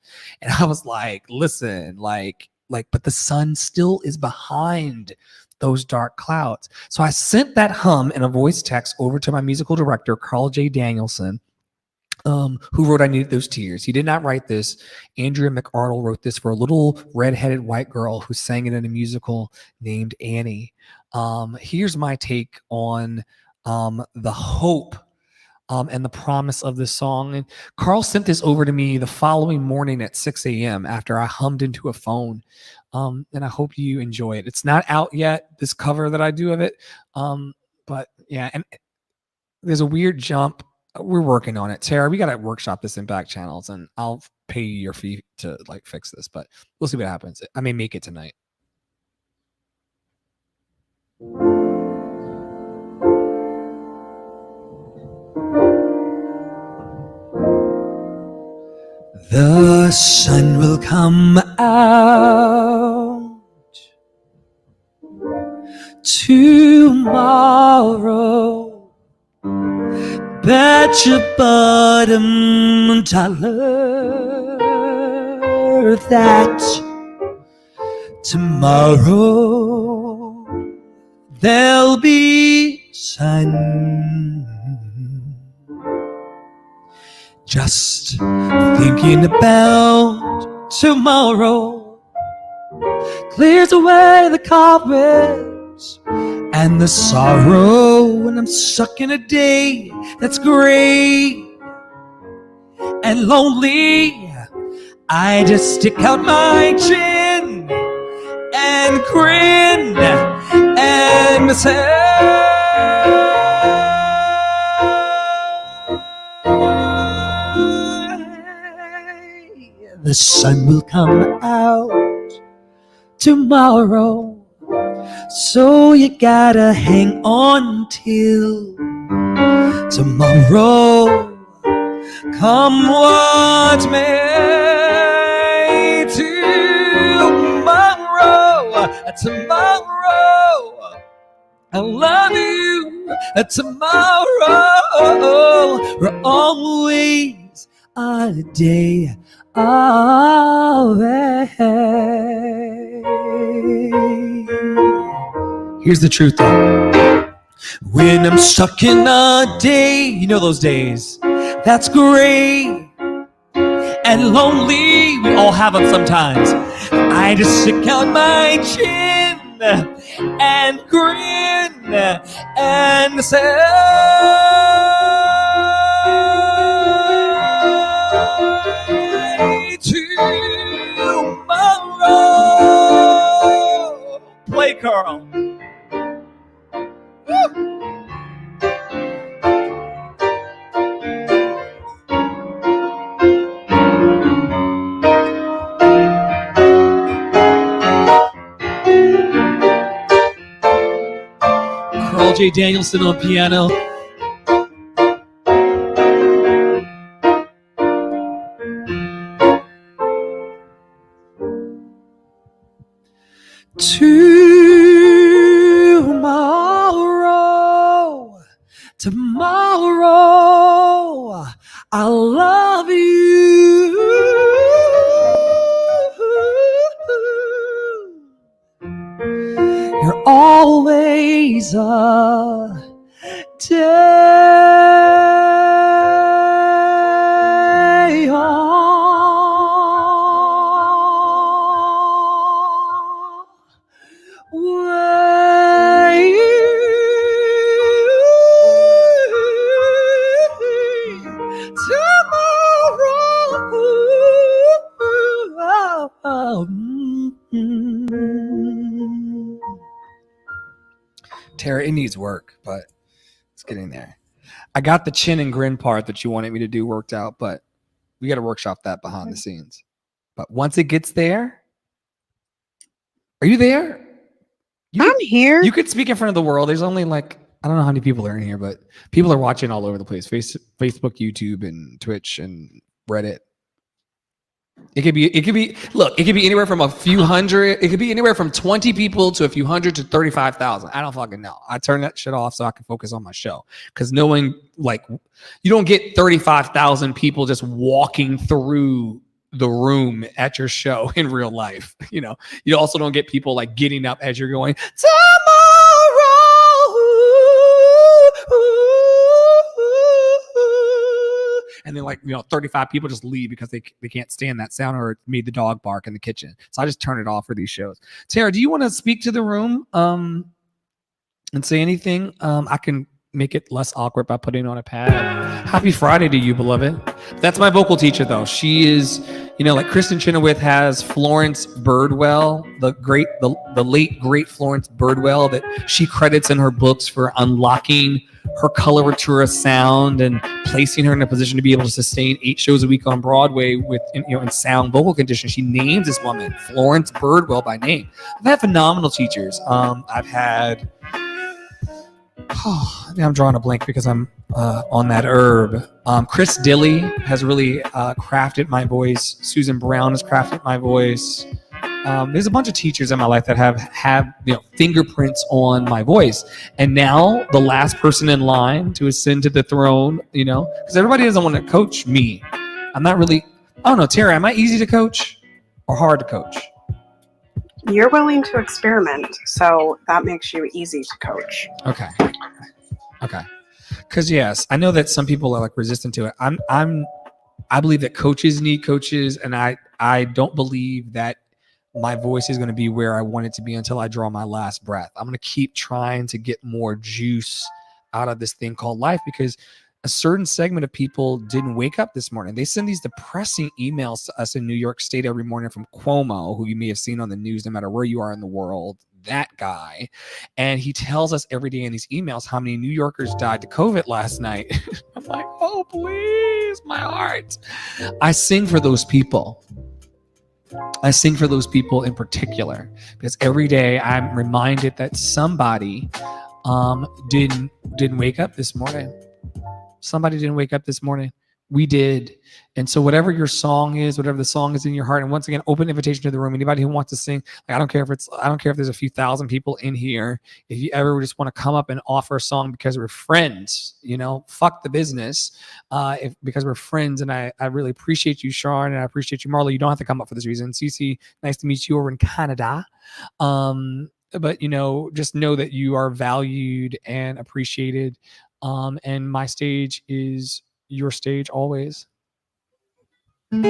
And I was like, listen, but the sun still is behind those dark clouds. So I sent that hum in a voice text over to my musical director, Carl J. Danielson, who wrote I Needed Those Tears. He did not write this. Andrea McArdle wrote this for a little redheaded white girl who sang it in a musical named Annie. Here's my take on the hope and the promise of this song. And Carl sent this over to me the following morning at 6 a.m. after I hummed into a phone. And I hope you enjoy it. It's not out yet, this cover that I do of it. But yeah, and there's a weird jump. We're working on it. Tara, we got to workshop this in back channels, and I'll pay you your fee to fix this, but we'll see what happens. I may make it tonight. The sun will come out tomorrow. Bet your bottom dollar that tomorrow there'll be sun. Just thinking about tomorrow clears away the cobwebs and the sorrow when I'm stuck in a day that's gray and lonely. I just stick out my chin and grin and say, the sun will come out tomorrow. So you gotta hang on till tomorrow. Come what may, tomorrow. I love you. Tomorrow. We're always a day away. Here's the truth, though. When I'm stuck in a day, you know those days, that's gray and lonely, we all have them sometimes. I just stick out my chin and grin and say, tomorrow. Play, Carl. Carl J. Danielson on piano. Tomorrow, I love you. You're always a day away. Tara, it needs work, but it's getting there. I got the chin and grin part that you wanted me to do worked out, but we got to workshop that behind the scenes. But once it gets there, are you there? I'm here. You could speak in front of the world. There's only like, I don't know how many people are in here, but people are watching all over the place. Facebook, YouTube, and Twitch, and Reddit. It could be, look, it could be anywhere from a few hundred. It could be anywhere from 20 people to a few hundred to 35,000. I don't fucking know. I turn that shit off so I can focus on my show. Because knowing, like, you don't get 35,000 people just walking through the room at your show in real life. You know, you also don't get people like getting up as you're going, and then, like, you know, 35 people just leave because they can't stand that sound or it made the dog bark in the kitchen. So I just turn it off for these shows. Tara, do you want to speak to the room and say anything? I can make it less awkward by putting on a pad. Happy Friday to you, beloved. That's my vocal teacher, though. She is, you know, like Kristen Chenoweth has Florence Birdwell, the late great Florence Birdwell, that she credits in her books for unlocking her coloratura sound and placing her in a position to be able to sustain 8 shows a week on Broadway with, you know, in sound vocal conditions. She names this woman Florence Birdwell by name. I've had phenomenal teachers. I've had, I'm drawing a blank because I'm on that herb. Chris Dilley has really crafted my voice. Susan Brown has crafted my voice. There's a bunch of teachers in my life that have you know, fingerprints on my voice. And now the last person in line to ascend to the throne, you know, because everybody doesn't want to coach me. I'm not really, I don't know, Tara, am I easy to coach or hard to coach? You're willing to experiment, so that makes you easy to coach. Okay. Because yes, I know that some people are like resistant to it. I believe that coaches need coaches, and I don't believe that my voice is going to be where I want it to be until I draw my last breath. I'm going to keep trying to get more juice out of this thing called life, because a certain segment of people didn't wake up this morning. They send these depressing emails to us in New York State every morning from Cuomo, who you may have seen on the news, no matter where you are in the world, that guy. And he tells us every day in these emails how many New Yorkers died to COVID last night. I'm like, oh, please, my heart. I sing for those people. I sing for those people in particular, because every day I'm reminded that somebody didn't wake up this morning. Somebody didn't wake up this morning. We did. And so whatever your song is, whatever the song is in your heart, and once again, open invitation to the room. Anybody who wants to sing, like, I don't care if there's a few thousand people in here. If you ever just want to come up and offer a song because we're friends, fuck the business. Because we're friends, and I really appreciate you, Sharon, and I appreciate you, Marla. You don't have to come up for this reason. Cece, nice to meet you over in Canada. But just know that you are valued and appreciated. And my stage is your stage always. Let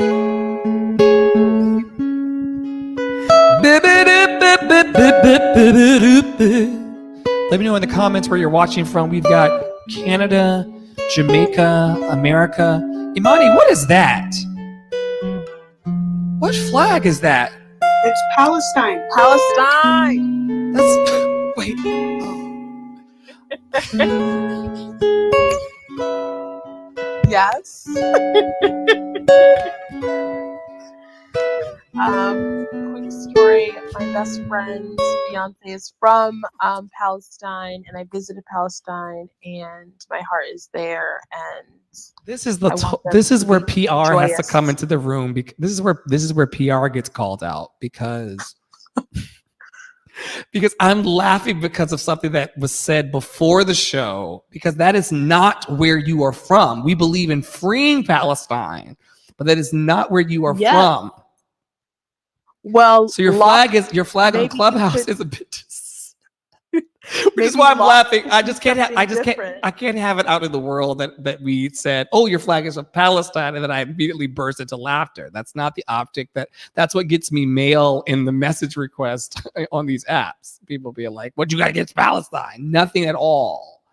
me know in the comments where you're watching from. We've got Canada, Jamaica, America. Imani, what is that? What flag is that? It's Palestine. Palestine. That's wait. Yes. Quick story. My best friend Beyonce is from Palestine, and I visited Palestine, and my heart is there. And this is where PR has to come into the room. This is where PR gets called out because I'm laughing because of something that was said before the show, because that is not where you are from. We believe in freeing Palestine, but that is not where you are from. Well, so your flag on Clubhouse is a bit, which is why I'm laughing. I can't have it out in the world that we said, oh, your flag is of Palestine, and then I immediately burst into laughter. That's not the optic. That's what gets me mail in the message request on these apps. People being like, what you got against Palestine? Nothing at all.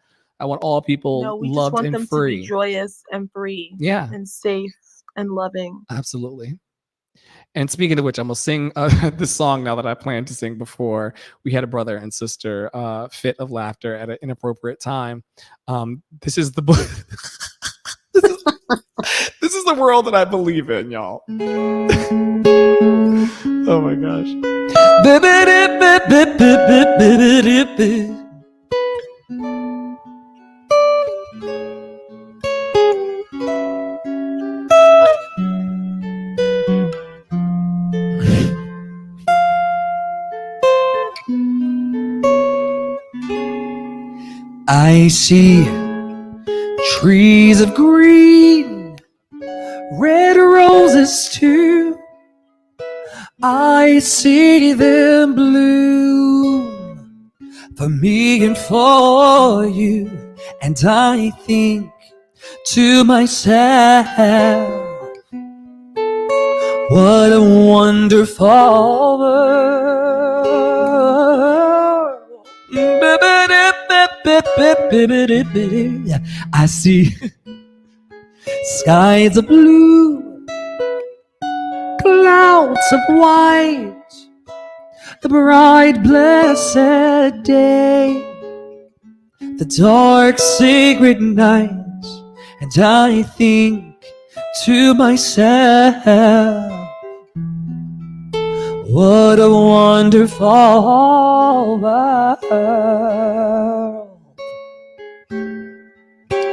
I want all people loved and free. We just want them to be joyous and free. Yeah. And safe and loving. Absolutely. And speaking of which, I'm going to sing this song now that I planned to sing before. We had a brother and sister fit of laughter at an inappropriate time. This is the this is the world that I believe in, y'all. Oh my gosh. I see trees of green, red roses too. I see them bloom for me and for you. And I think to myself, what a wonderful world. I see skies of blue, clouds of white, the bright blessed day, the dark sacred night. And I think to myself, what a wonderful world.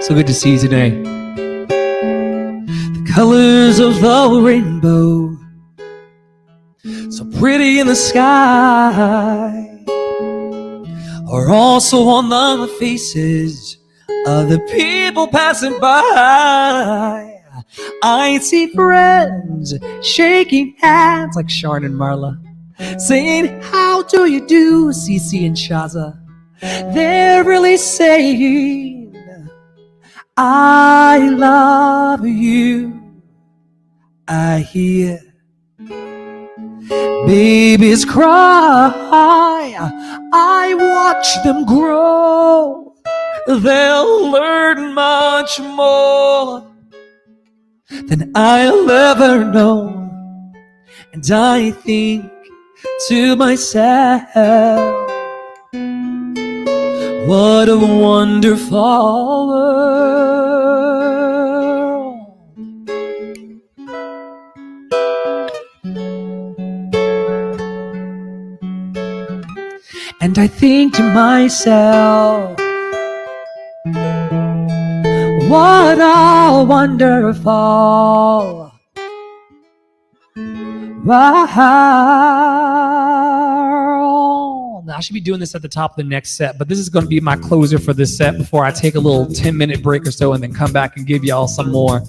So good to see you today. The colors of the rainbow, so pretty in the sky, are also on the faces of the people passing by. I see friends shaking hands like Sharon and Marla, saying, how do you do, Cece and Shaza? They're really saying, I love you. I hear babies cry, I watch them grow. They'll learn much more than I'll ever know. And I think to myself, what a wonderful world. And I think to myself, What a wonderful world. Now, I should be doing this at the top of the next set, but this is going to be my closer for this set before I take a little 10-minute break or so and then come back and give y'all some more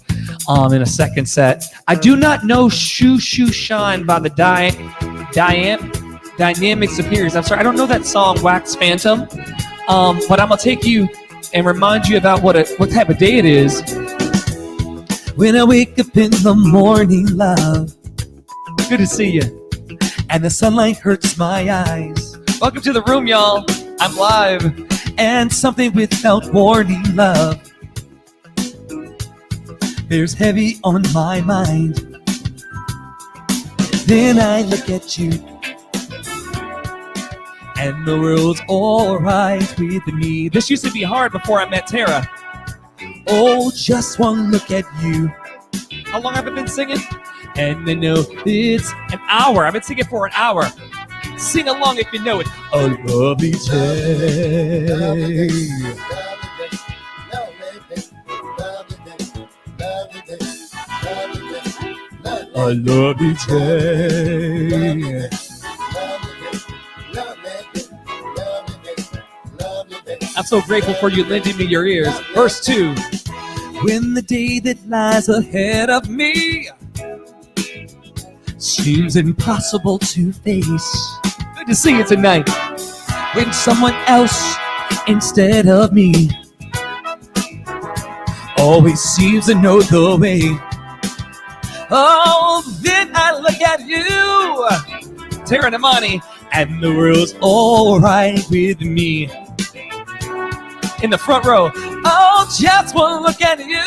in a second set. I do not know Shoo Shoo Shine by the Dynamic Superiors. I'm sorry, I don't know that song, Wax Phantom, but I'm going to take you and remind you about what type of day it is. When I wake up in the morning, love, Good to see you. and the sunlight hurts my eyes, Welcome to the room, y'all. I'm live. and something without warning, love, bears heavy on my mind. Then I look at you, and the world's alright with me. This used to be hard before I met Tara. Oh, just one look at you, How long have I been singing? and I know it's An hour. I've been singing for an hour. Sing along if you know it. a lovely day. A lovely day. I'm so grateful for you lending me your ears. Verse 2. When the day that lies ahead of me seems impossible to face, Good to see you tonight. when someone else instead of me always seems to know the way, oh, then I look at you, Tara and Imani and the world's alright with me. in the front row. Oh, just one look at you,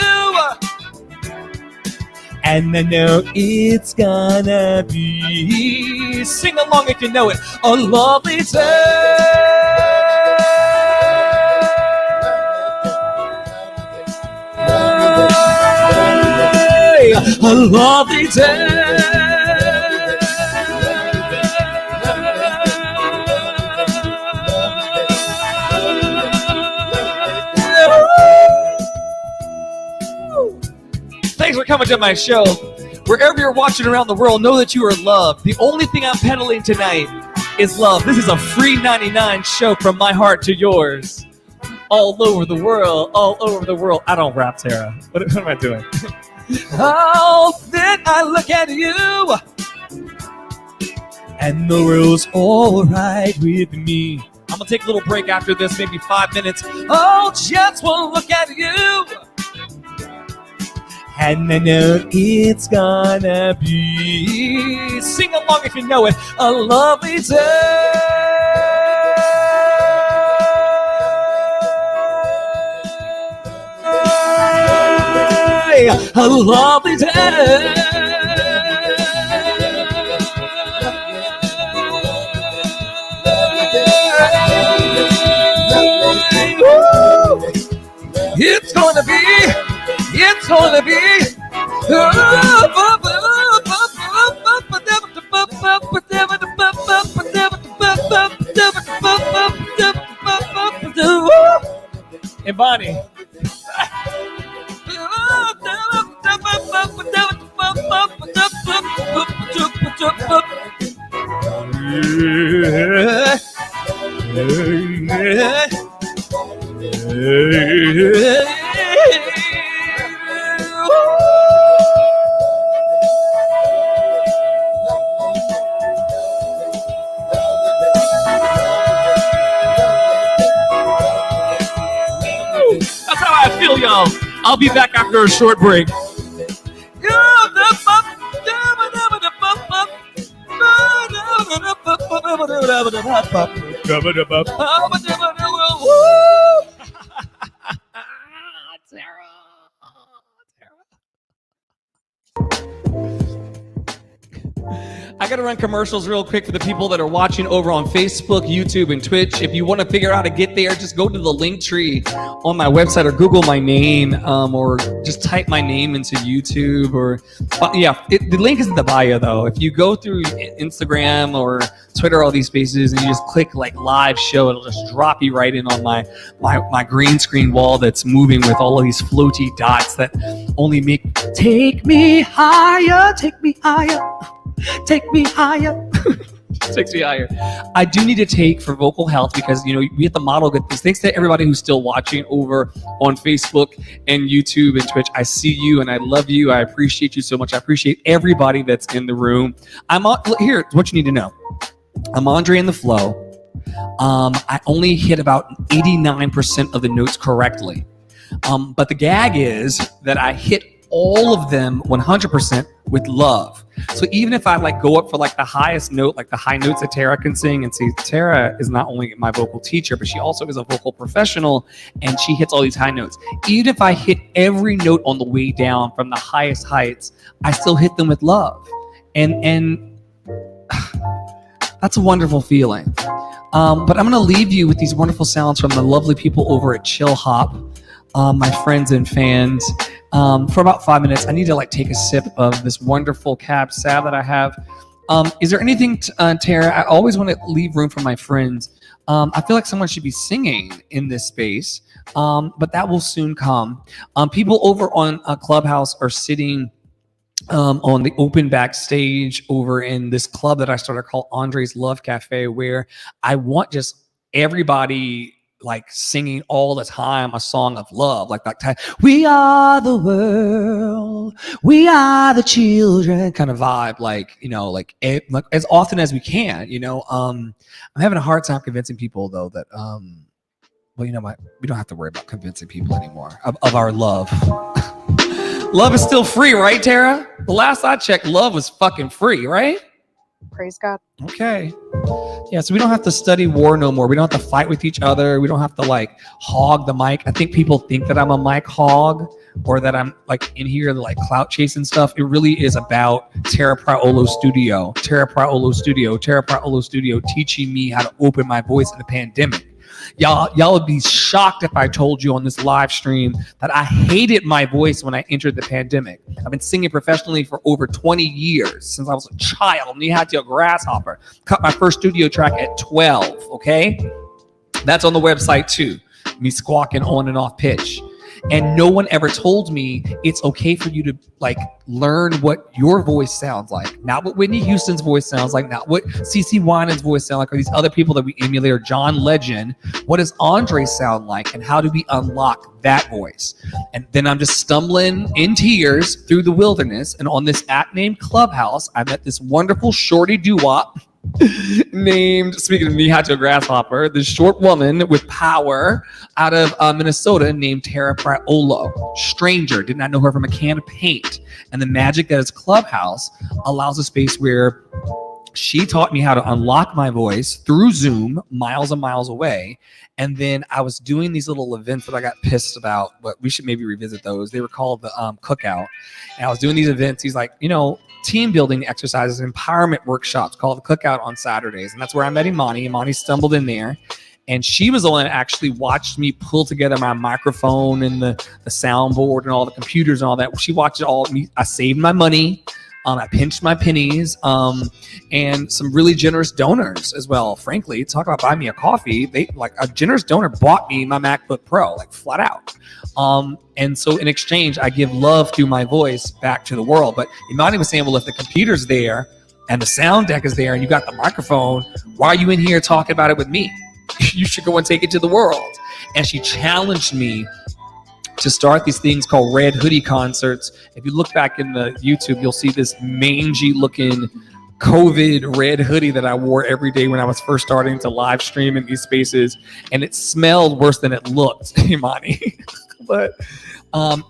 and I know it's gonna be, Sing along if you know it. a lovely day. A lovely Thanks for coming to my show. Wherever you're watching around the world, know that you are loved. The only thing I'm peddling tonight is love. This is a free 99 show from my heart to yours. All over the world, all over the world. I don't rap, Tara. What am I doing? Oh, then I look at you, and the world's alright with me. I'm gonna take a little break after this, maybe 5 minutes. Oh, just one look at you, and I know it's gonna be, Sing along if you know it. a lovely day. A lovely day. Woo! It's gonna be. And Bonnie. That's how I feel, y'all. I'll be back after a short break. I I got to run commercials real quick for the people that are watching over on Facebook, YouTube, and Twitch. If you want to figure out how to get there, just go to the link tree on my website or Google my name, or just type my name into YouTube. Or the link is in the bio though. If you go through Instagram or Twitter, all these spaces, and you just click like live show, it'll just drop you right in on my green screen wall that's moving with all of these floaty dots that only make take me higher, take me higher. Take me higher. Takes me higher. I do need to take for vocal health because, we have to model good things. Thanks to everybody who's still watching over on Facebook and YouTube and Twitch. I see you and I love you. I appreciate you so much. I appreciate everybody that's in the room. Here's what you need to know. I'm Andre in the Flow. I only hit about 89% of the notes correctly. But the gag is that I hit all of them 100% with love. So even if I go up for the highest note, like the high notes that Tara can sing, and see, Tara is not only my vocal teacher, but she also is a vocal professional, and she hits all these high notes. Even if I hit every note on the way down from the highest heights, I still hit them with love. And that's a wonderful feeling. But I'm going to leave you with these wonderful sounds from the lovely people over at Chill Hop, my friends and fans. For about 5 minutes, I need to take a sip of this wonderful Cab Sav that I have. Is there anything, Tara? I always want to leave room for my friends. I feel like someone should be singing in this space, but that will soon come. People over on Clubhouse are sitting on the open backstage over in this club that I started called Andre's Love Cafe, where I want just everybody singing all the time a song of love, we are the world, we are the children kind of vibe, as often as we can. I'm having a hard time convincing people though that we don't have to worry about convincing people anymore of our love. Love is still free, right, Tara? The last I checked, love was fucking free, right? Praise God. Okay. Yeah, so we don't have to study war no more. We don't have to fight with each other. We don't have to hog the mic. I think people think that I'm a mic hog or that I'm in here clout chasing stuff. It really is about Tara Praolo Studio teaching me how to open my voice in the pandemic. Y'all would be shocked if I told you on this live stream that I hated my voice when I entered the pandemic. I've been singing professionally for over 20 years, since I was a child. And you had to a grasshopper. Cut my first studio track at 12, okay? That's on the website too. Me squawking on and off pitch. And no one ever told me it's okay for you to learn what your voice sounds like. Not what Whitney Houston's voice sounds like, not what CeCe Winans' voice sounds like, or these other people that we emulate, or John Legend. What does Andre sound like, and how do we unlock that voice? And then I'm just stumbling in tears through the wilderness, and on this app named Clubhouse, I met this wonderful shorty doo-wop named, speaking of me, had to a grasshopper, this short woman with power out of Minnesota named Tara Praolo. Stranger, did not know her from a can of paint. And the magic that is Clubhouse allows a space where she taught me how to unlock my voice through Zoom, miles and miles away. And then I was doing these little events that I got pissed about, but we should maybe revisit those. They were called the Cookout. And I was doing these events. He's like, team building exercises, empowerment workshops called the Cookout on Saturdays. And that's where I met Imani. Imani stumbled in there. And she was the one that actually watched me pull together my microphone and the soundboard and all the computers and all that. She watched it all. I saved my money. I pinched my pennies, and some really generous donors as well. Frankly, talk about buying me a coffee. A generous donor bought me my MacBook Pro, flat out. And so in exchange, I give love through my voice back to the world. But Imani was saying, well, if the computer's there and the sound deck is there and you got the microphone, why are you in here talking about it with me? You should go and take it to the world. And she challenged me to start these things called Red Hoodie concerts. If you look back in the YouTube, you'll see this mangy looking COVID red hoodie that I wore every day when I was first starting to live stream in these spaces. And it smelled worse than it looked, Imani. But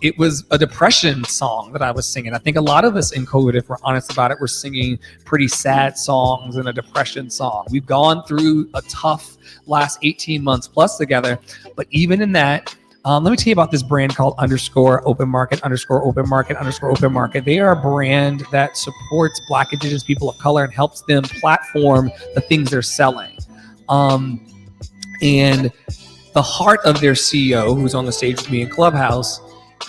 it was a depression song that I was singing. I think a lot of us in COVID, if we're honest about it, we're singing pretty sad songs and a depression song. We've gone through a tough last 18 months plus together. But even in that, Let me tell you about this brand called _open market _open market _open market. They are a brand that supports Black, Indigenous people of color and helps them platform the things they're selling. And the heart of their CEO, who's on the stage with me in Clubhouse,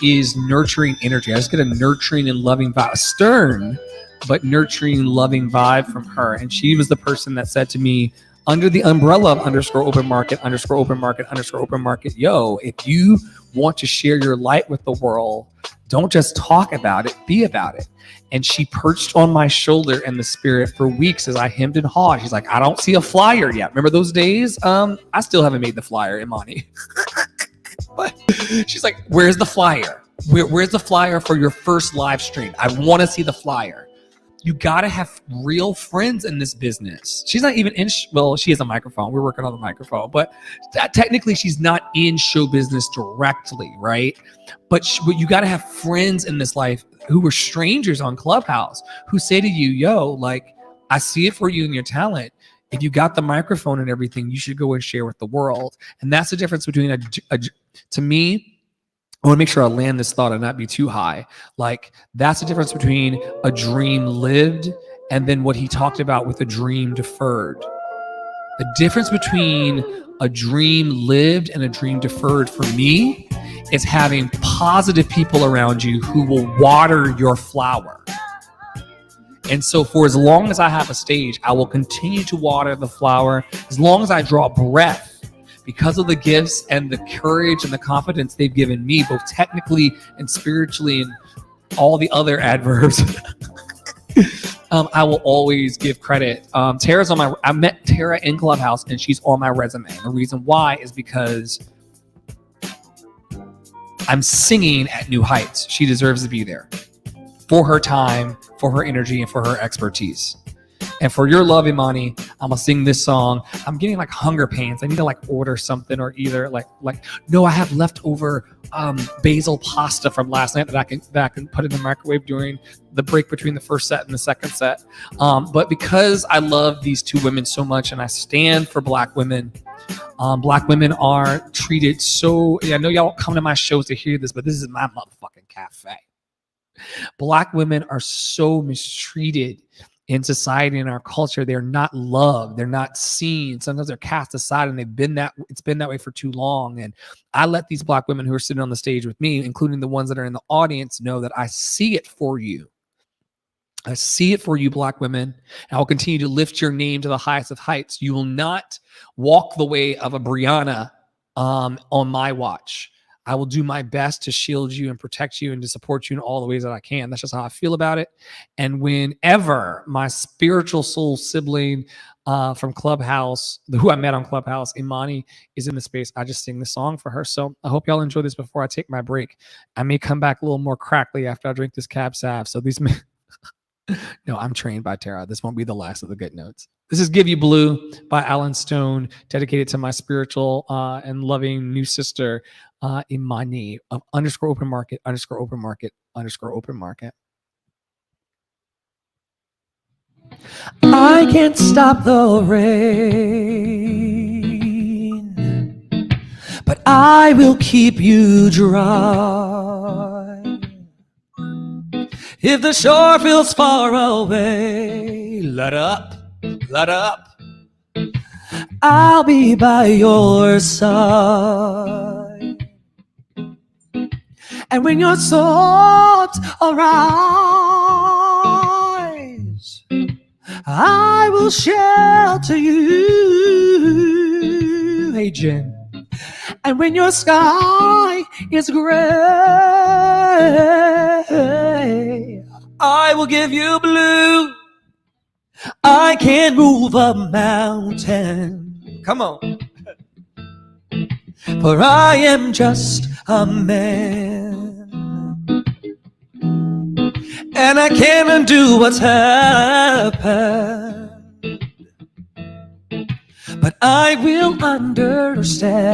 is nurturing energy. I just get a nurturing and loving vibe, stern, but nurturing, loving vibe from her. And she was the person that said to me, under the umbrella of _open market _open market _open market, yo, if you want to share your light with the world, don't just talk about it, be about it. And she perched on my shoulder in the spirit for weeks as I hemmed and hawed. She's like, I don't see a flyer yet. Remember those days? I still haven't made the flyer, Imani. But she's like, where's the flyer? Where's the flyer for your first live stream? I want to see the flyer. You got to have real friends in this business. She's not even in, well, she has a microphone. We're working on the microphone, but technically she's not in show business directly, right? But you got to have friends in this life who are strangers on Clubhouse who say to you, yo, like, I see it for you and your talent. If you got the microphone and everything, you should go and share with the world. And that's the difference between to me, I want to make sure I land this thought and not be too high. Like, that's the difference between a dream lived and then what he talked about with a dream deferred. The difference between a dream lived and a dream deferred for me is having positive people around you who will water your flower. And so for as long as I have a stage, I will continue to water the flower as long as I draw breath, because of the gifts and the courage and the confidence they've given me, both technically and spiritually and all the other adverbs. I will always give credit. Tara's on I met Tara in Clubhouse and she's on my resume. And the reason why is because I'm singing at new heights. She deserves to be there for her time, for her energy, and for her expertise. And for your love, Imani, I'm gonna sing this song. I'm getting like hunger pains. I need to like order something, or either like no, I have leftover basil pasta from last night that I can put in the microwave during the break between the first set and the second set. But because I love these two women so much and I stand for Black women, Black women are treated so, I know y'all come to my shows to hear this, but this is my motherfucking cafe. Black women are so mistreated in society and our culture. They're not loved. They're not seen. Sometimes they're cast aside, and it's been that way for too long. And I let these Black women who are sitting on the stage with me, including the ones that are in the audience, know that I see it for you. I see it for you, Black women. And I'll continue to lift your name to the highest of heights. You will not walk the way of a Brianna on my watch. I will do my best to shield you and protect you and to support you in all the ways that I can. That's just how I feel about it. And whenever my spiritual soul sibling from Clubhouse, who I met on Clubhouse, Imani, is in the space, I just sing the song for her. So I hope y'all enjoy this before I take my break. I may come back a little more crackly after I drink this Cab Sav. So these no, I'm trained by Tara. This won't be the last of the good notes. This is Give You Blue by Alan Stone, dedicated to my spiritual and loving new sister, Imani, of _open market _open market _open market. I can't stop the rain, but I will keep you dry. If the shore feels far away, let up, I'll be by your side. And when your thoughts arise, I will shelter you. Hey, Jen. And when your sky is gray, I will give you blue. I can move a mountain. Come on. For I am just a man, and I can't undo what's happened, but I will understand.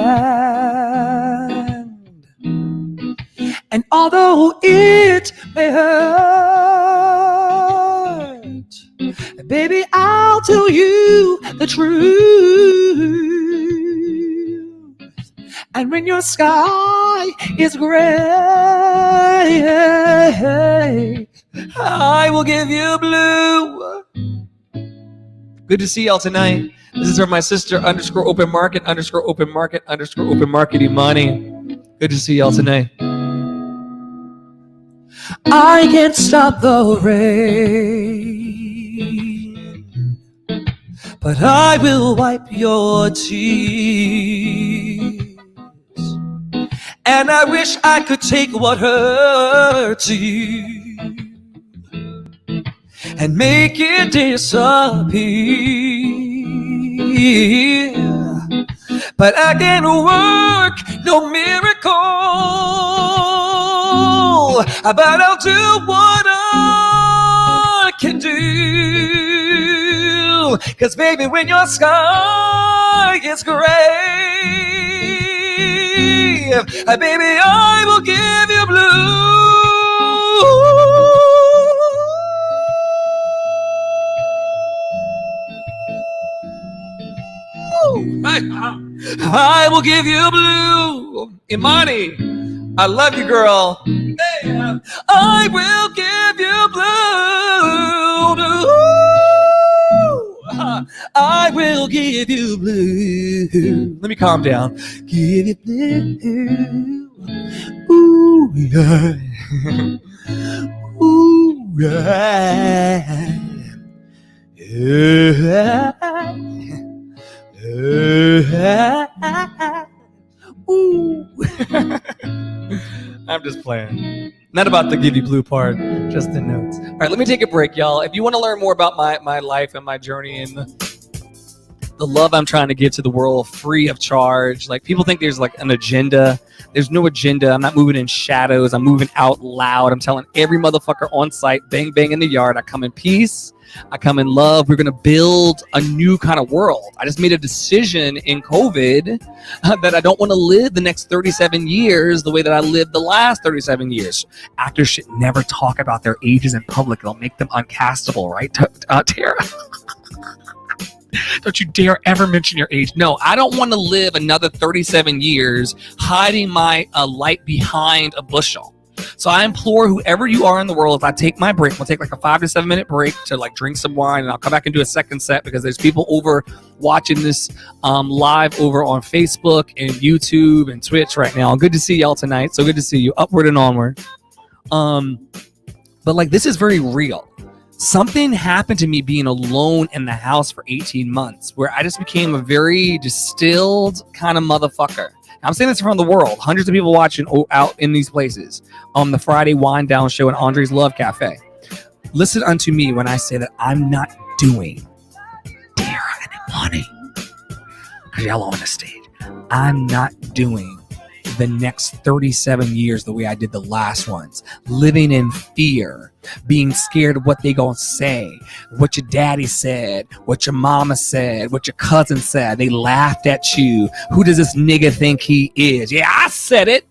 And although it may hurt, baby, I'll tell you the truth. And when your sky sky is gray, I will give you blue. Good to see y'all tonight. This is from my sister _open market _open market _open market Imani. Good to see y'all tonight. I can't stop the rain, but I will wipe your tears. And I wish I could take what hurts you and make it disappear. But I can't work no miracle, but I'll do what I can do. 'Cause baby, when your sky is gray, baby, I will give you blue. I will give you blue. Imani, I love you, girl. I will give you blue. I will give you blue. Let me calm down. Give you blue. Ooh, yeah. Ooh, yeah. Yeah. Ooh. I'm just playing. Not about the give you blue part, just the notes. All right, let me take a break, y'all. If you want to learn more about my life and my journey and the love I'm trying to give to the world free of charge, like people think there's like an agenda. There's no agenda. I'm not moving in shadows. I'm moving out loud. I'm telling every motherfucker on site, bang, bang in the yard. I come in peace. I come in love. We're going to build a new kind of world. I just made a decision in COVID that I don't want to live the next 37 years the way that I lived the last 37 years. Actors should never talk about their ages in public. It'll make them uncastable, right, Tara? Don't you dare ever mention your age. No, I don't want to live another 37 years hiding my light behind a bushel. So I implore whoever you are in the world, if I take my break, we'll take like a 5 to 7 minute break to like drink some wine, and I'll come back and do a second set because there's people over watching this live over on Facebook and YouTube and Twitch right now. Good to see y'all tonight. So good to see you. Upward and onward. But like, this is very real. Something happened to me being alone in the house for 18 months where I just became a very distilled kind of motherfucker. I'm saying this around the world. Hundreds of people watching out in these places on the Friday Wind Down show and Andre's Love Cafe. Listen unto me when I say that I'm not doing Tara and Imani, because y'all on the stage. I'm not doing the next 37 years the way I did the last ones. Living in fear, being scared of what they gonna say, what your daddy said, what your mama said, what your cousin said. They laughed at you. Who does this nigga think he is? Yeah, I said it.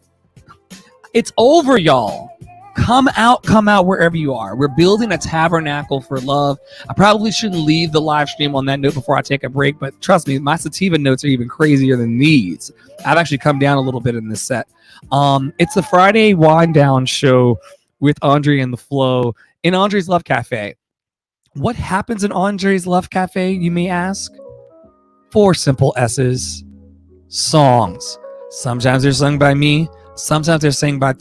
It's over, y'all. Come out wherever you are. We're building a tabernacle for love. I probably shouldn't leave the live stream on that note before I take a break, but trust me, my sativa notes are even crazier than these. I've actually come down a little bit in this set. It's the Friday Wind Down show with Andre and the Flow in Andre's Love Cafe. What happens in Andre's Love Cafe, you may ask? 4 simple S's. Songs. Sometimes they're sung by me. Sometimes they're sung by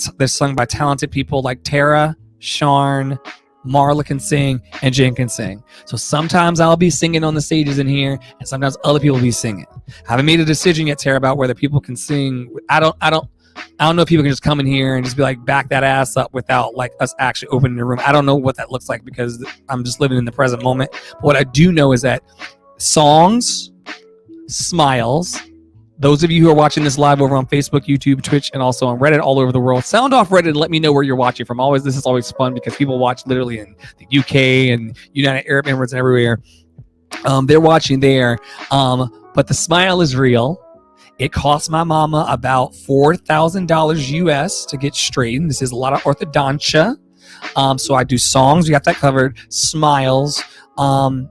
talented people like Tara, Sharn, Marla can sing, and Jen can sing. So sometimes I'll be singing on the stages in here, and sometimes other people will be singing. I haven't made a decision yet, Tara, about whether people can sing. I don't know if people can just come in here and just be like, back that ass up without like us actually opening the room. I don't know what that looks like because I'm just living in the present moment. But what I do know is that songs, smiles. Those of you who are watching this live over on Facebook, YouTube, Twitch, and also on Reddit all over the world, sound off Reddit and let me know where you're watching from. This is always fun because people watch literally in the UK and United Arab Emirates and everywhere. They're watching there. But the smile is real. It cost my mama about $4,000 US to get straightened. This is a lot of orthodontia. So I do songs. We got that covered. Smiles.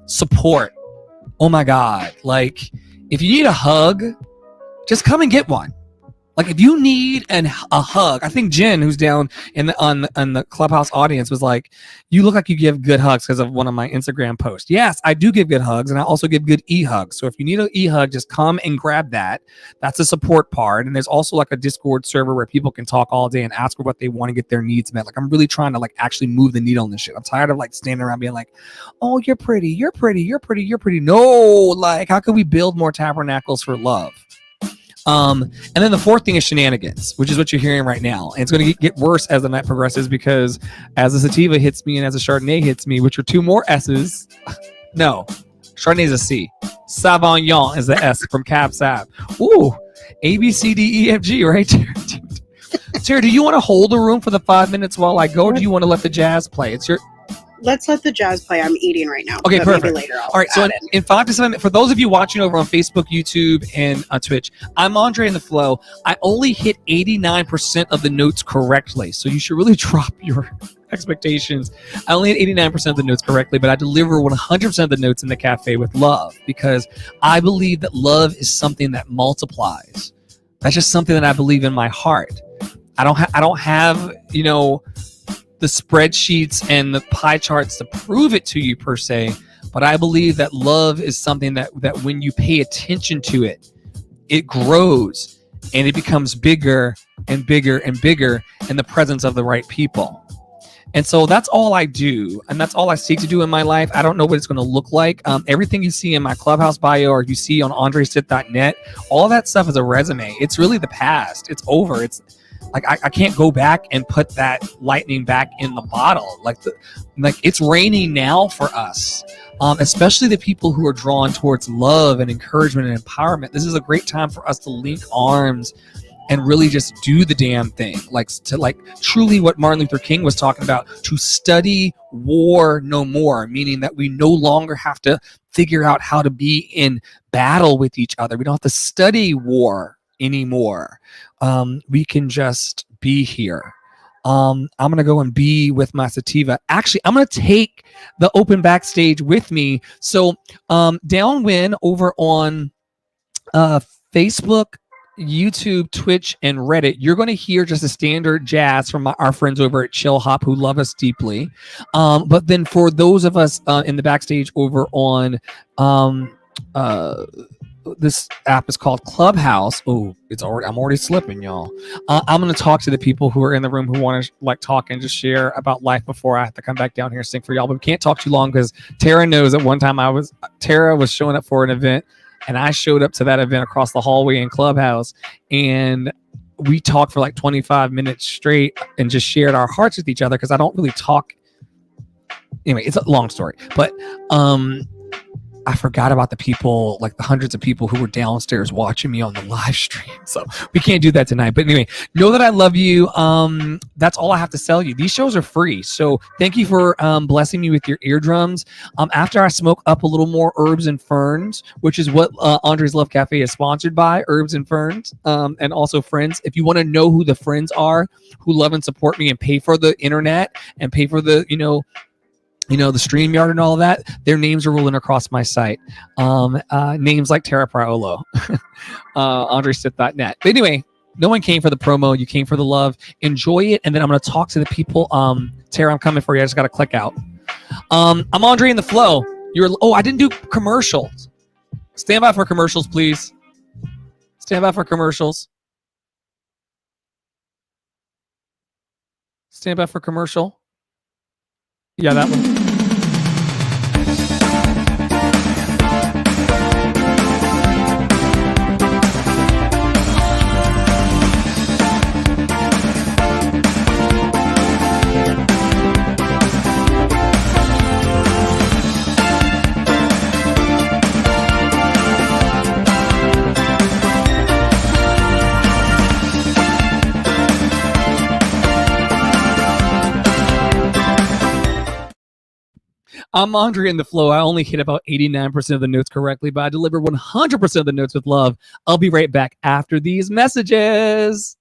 Support. Oh my God. Like, if you need a hug, just come and get one. Like if you need a hug, I think Jen, who's down in the on the Clubhouse audience, was like, "You look like you give good hugs," because of one of my Instagram posts. Yes, I do give good hugs, and I also give good e-hugs. So if you need an e-hug, just come and grab that. That's a support part, and there's also like a Discord server where people can talk all day and ask for what they want to get their needs met. Like I'm really trying to like actually move the needle on this shit. I'm tired of like standing around being like, "Oh, you're pretty, you're pretty, you're pretty, you're pretty." No, like how can we build more tabernacles for love? And then the fourth thing is shenanigans, which is what you're hearing right now. And it's going to get worse as the night progresses because as a sativa hits me and as a Chardonnay hits me, which are two more S's. No, Chardonnay is a C. Sauvignon is the S from Cab Sav. Ooh, A, B, C, D, E, F, G, right? Tara, do you want to hold the room for the 5 minutes while I go, or do you want to let the jazz play? It's your... Let's let the jazz play. I'm eating right now. Okay, but perfect. Maybe later All right, so in 5 to 7 minutes, for those of you watching over on Facebook, YouTube, and Twitch, I'm Andre in the Flow. I only hit 89% of the notes correctly, so you should really drop your expectations. I only hit 89% of the notes correctly, but I deliver 100% of the notes in the cafe with love because I believe that love is something that multiplies. That's just something that I believe in my heart. I don't have, you know, the spreadsheets and the pie charts to prove it to you per se, but I believe that love is something that when you pay attention to it, it grows and it becomes bigger and bigger and bigger in the presence of the right people. And so that's all I do, and that's all I seek to do in my life. I don't know what it's going to look like. Everything you see in my Clubhouse bio or you see on andresith.net, all that stuff is a resume. It's really the past. It's over. It's like I can't go back and put that lightning back in the bottle. Like it's raining now for us, especially the people who are drawn towards love and encouragement and empowerment. This is a great time for us to link arms and really just do the damn thing. Like truly what Martin Luther King was talking about, to study war no more, meaning that we no longer have to figure out how to be in battle with each other. We don't have to study war anymore. We can just be here. I'm going to go and be with my sativa. Actually, I'm going to take the open backstage with me. So downwind over on Facebook, YouTube, Twitch, and Reddit, you're going to hear just a standard jazz from our friends over at Chill Hop who love us deeply. But then for those of us in the backstage over on this app is called Clubhouse. Oh, I'm already slipping, y'all. I'm going to talk to the people who are in the room who want to like talk and just share about life before I have to come back down here and sing for y'all. But we can't talk too long because Tara knows that one time Tara was showing up for an event and I showed up to that event across the hallway in Clubhouse and we talked for like 25 minutes straight and just shared our hearts with each other because I don't really talk. Anyway, it's a long story, but I forgot about the people, like the hundreds of people who were downstairs watching me on the live stream. So we can't do that tonight. But anyway, know that I love you. That's all I have to sell you. These shows are free. So thank you for blessing me with your eardrums. After I smoke up a little more Herbs and Ferns, which is what Andre's Love Cafe is sponsored by, Herbs and Ferns, and also Friends. If you want to know who the friends are who love and support me and pay for the internet and pay for the, the StreamYard and all of that, their names are rolling across my site. Names like Tara Praolo, andresith.net. But anyway, no one came for the promo. You came for the love. Enjoy it. And then I'm going to talk to the people. Tara, I'm coming for you. I just got to click out. I'm Andre in the Flow. I didn't do commercials. Stand by for commercials, please. Stand by for commercials. Stand by for commercial. Yeah, that one. I'm Andre in the Flow. I only hit about 89% of the notes correctly, but I deliver 100% of the notes with love. I'll be right back after these messages.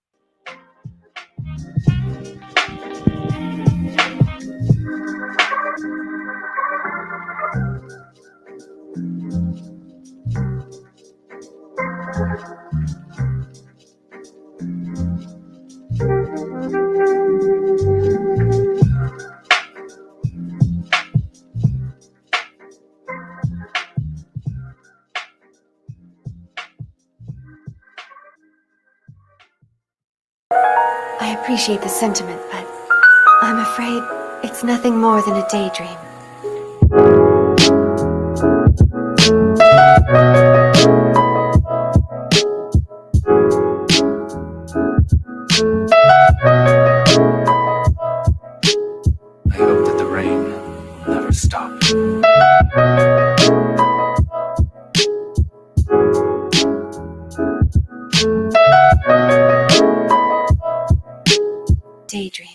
I appreciate the sentiment, but I'm afraid it's nothing more than a daydream. I hope that the rain will never stop. Daydream.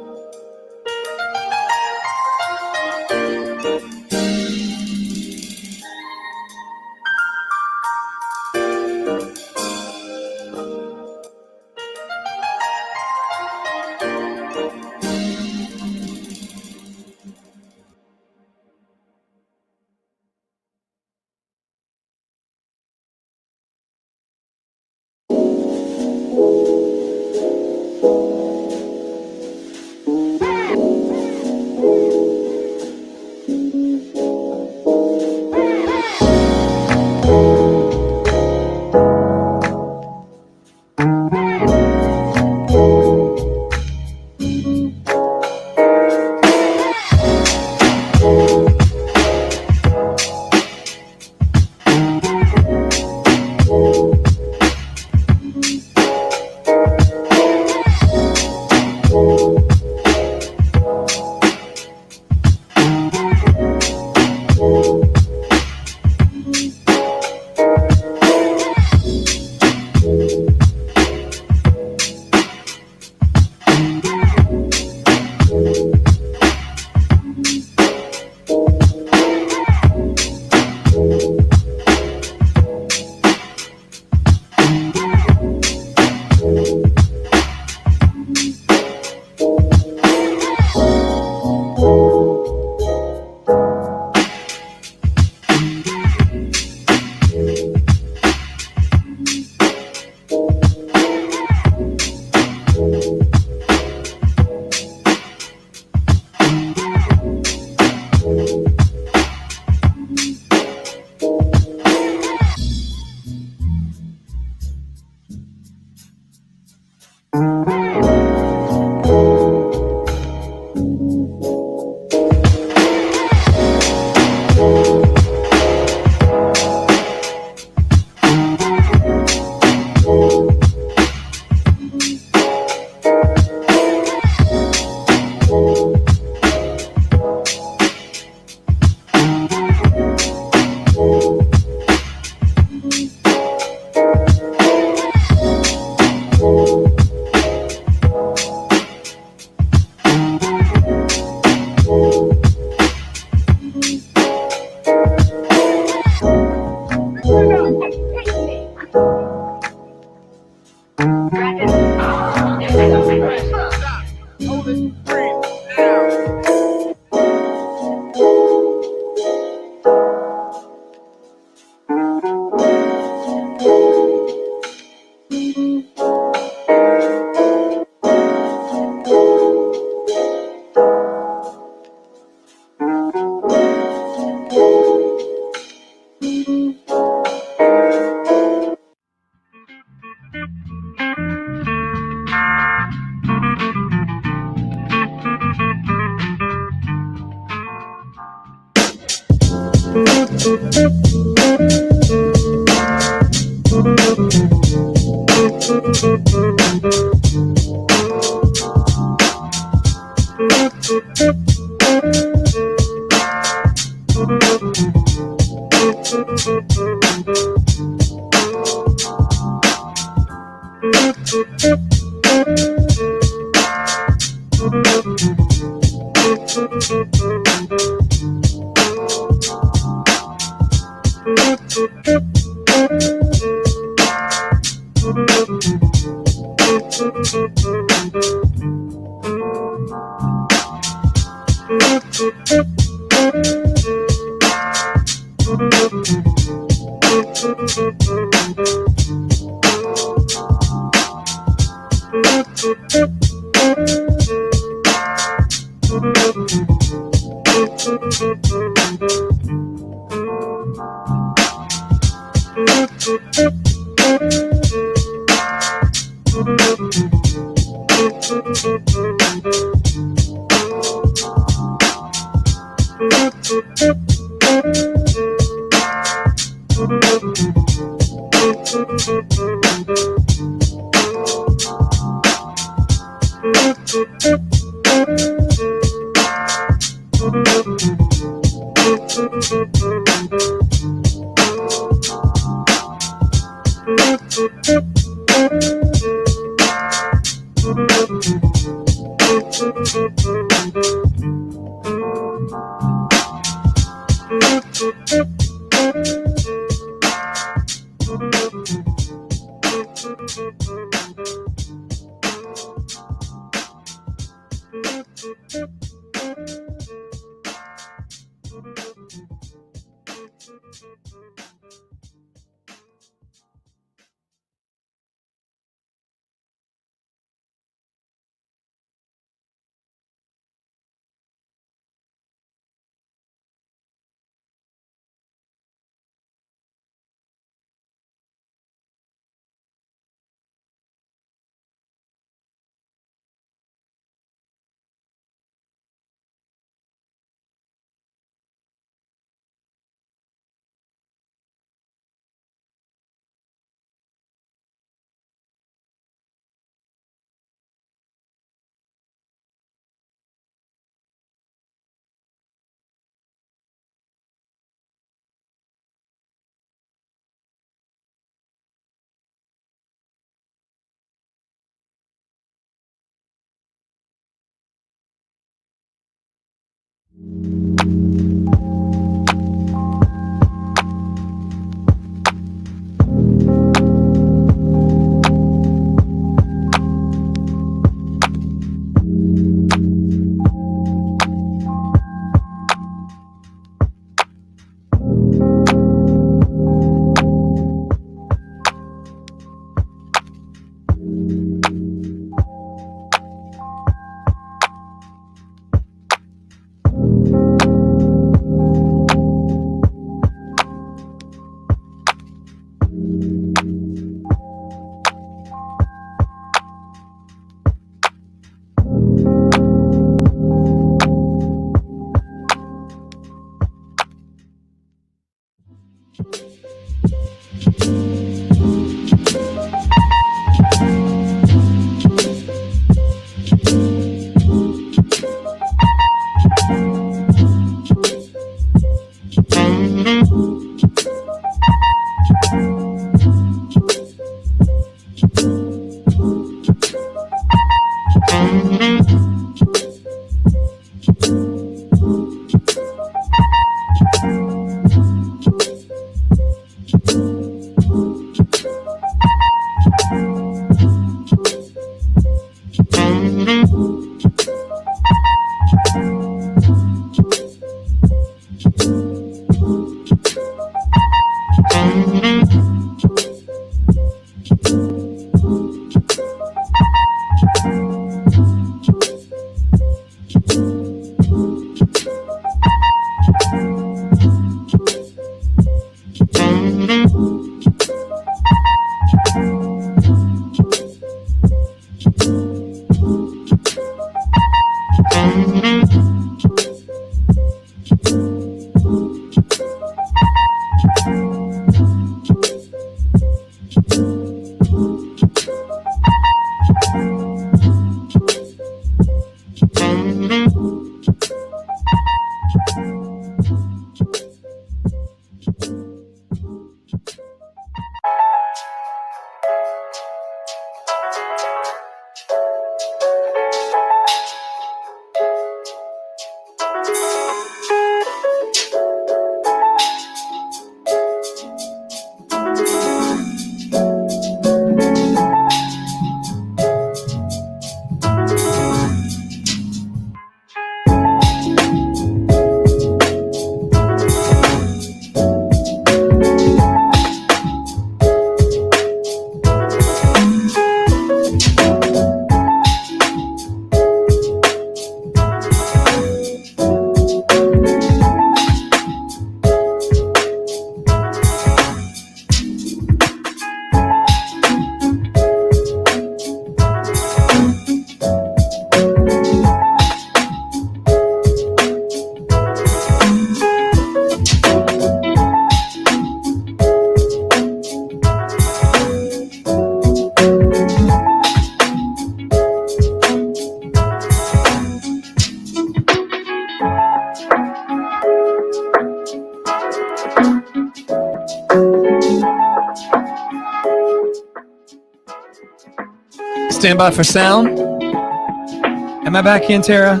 Stand by for sound. Am I back in, Tara?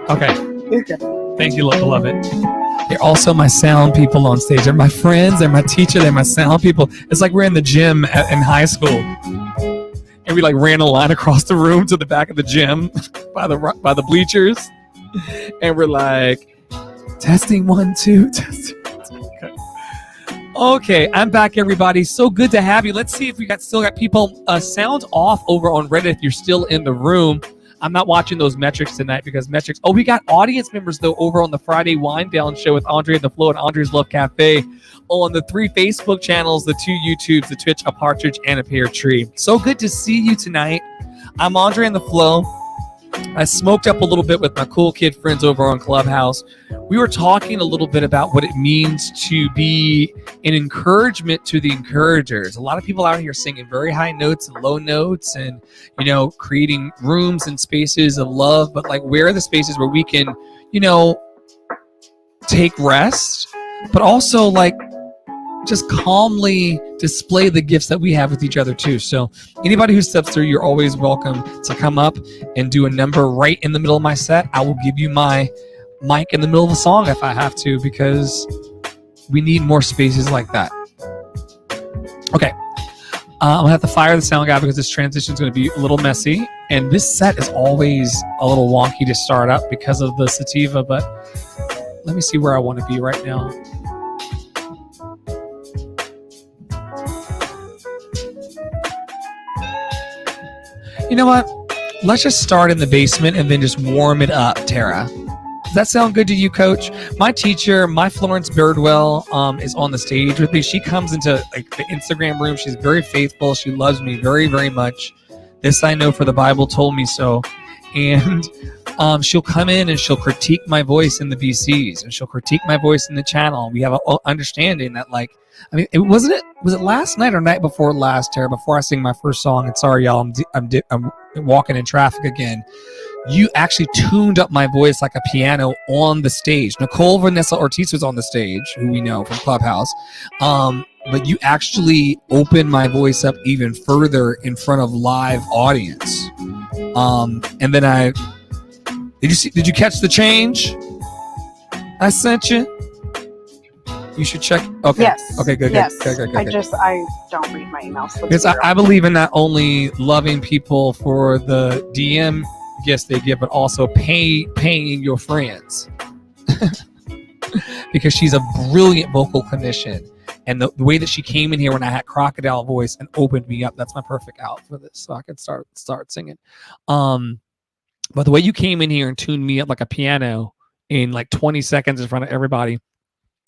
Okay. You're good. Thank you, beloved. They're also my sound people on stage. They're my friends. They're my teacher. They're my sound people. It's like we're in the gym in high school, and we like ran a line across the room to the back of the gym by the bleachers, and we're like, testing 1 2 testing. Okay, I'm back, everybody. So good to have you. Let's see if we still got people. Sound off over on Reddit if you're still in the room. I'm not watching those metrics tonight because metrics. Oh, we got audience members though over on the Friday Wind Down show with Andre and the Flow and Andre's Love Cafe, on the 3 Facebook channels, the 2 YouTubes, the Twitch, a partridge and a pear tree. So good to see you tonight. I'm Andre and the Flow. I smoked up a little bit with my cool kid friends over on Clubhouse. We were talking a little bit about what it means to be an encouragement to the encouragers. A lot of people out here singing very high notes and low notes and, you know, creating rooms and spaces of love. But like, where are the spaces where we can, you know, take rest, but also like just calmly display the gifts that we have with each other too. So anybody who steps through, you're always welcome to come up and do a number right in the middle of my set. I will give you my mic in the middle of the song if I have to, because we need more spaces like that. Okay. I'm gonna have to fire the sound guy because this transition is gonna be a little messy. And this set is always a little wonky to start up because of the sativa, but let me see where I want to be right now. You know what? Let's just start in the basement and then just warm it up, Tara. Does that sound good to you, Coach? My teacher, my Florence Birdwell, is on the stage with me. She comes into like the Instagram room. She's very faithful. She loves me very, very much. This I know, for the Bible told me so. And she'll come in and she'll critique my voice in the VCs, and she'll critique my voice in the channel. We have an understanding that, like, I mean, was it last night or night before last, Tara, before I sing my first song? And sorry, y'all, I'm walking in traffic again. You actually tuned up my voice like a piano on the stage. Nicole Vanessa Ortiz was on the stage, who we know from Clubhouse. But you actually opened my voice up even further in front of live audience. And then did you catch the change I sent you? You should check. Okay. Yes. Okay, good. Yes. Good. I don't read my emails. Because I believe in not only loving people for the DM gifts they give, but also paying your friends. Because she's a brilliant vocal clinician. And the way that she came in here when I had crocodile voice and opened me up, that's my perfect out for this, so I can start singing. But the way you came in here and tuned me up like a piano in like 20 seconds in front of everybody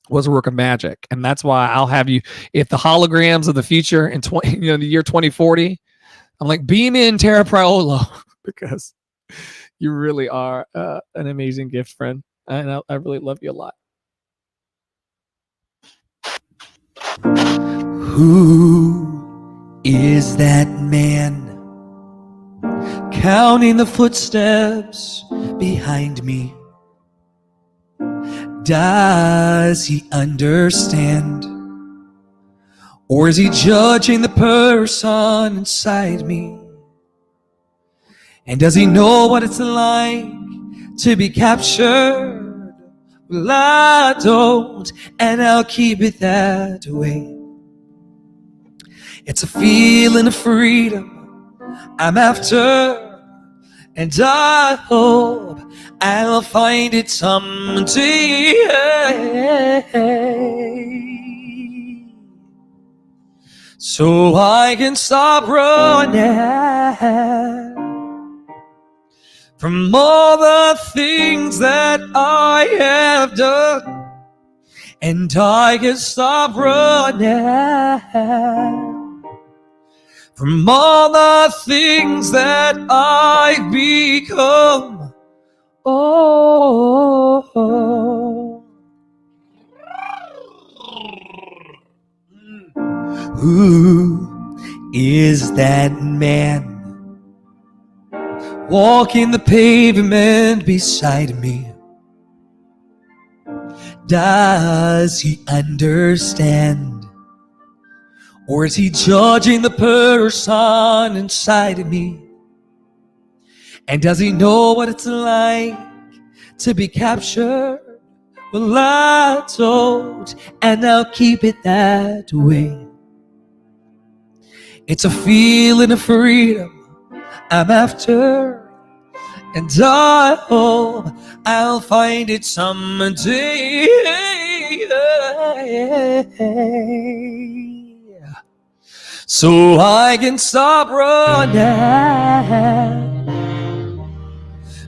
was a work of magic. And that's why I'll have you, if the holograms of the future in the year 2040, I'm like, beam in Tara Priolo, because you really are an amazing gift, friend. And I really love you a lot. Who is that man counting the footsteps behind me? Does he understand? Or is he judging the person inside me? And does he know what it's like to be captured? Well, I don't, and I'll keep it that way. It's a feeling of freedom I'm after, and I hope I'll find it someday. So I can stop running from all the things that I have done, and I can stop running from all the things that I've become. Oh, who is that man walking the pavement beside me? Does he understand? Or is he judging the person inside of me? And does he know what it's like to be captured? Well, I don't, and I'll keep it that way. It's a feeling of freedom I'm after, and I hope I'll find it someday. So I can stop running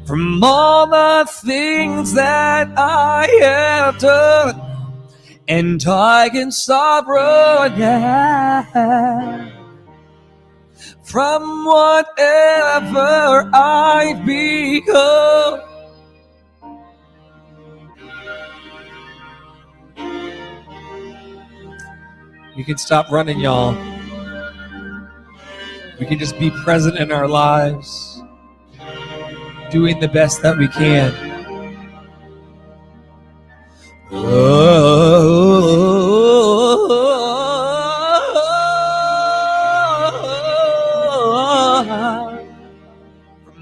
from all the things that I have done, and I can stop running from whatever I've become. You can stop running, y'all. We can just be present in our lives, doing the best that we can. From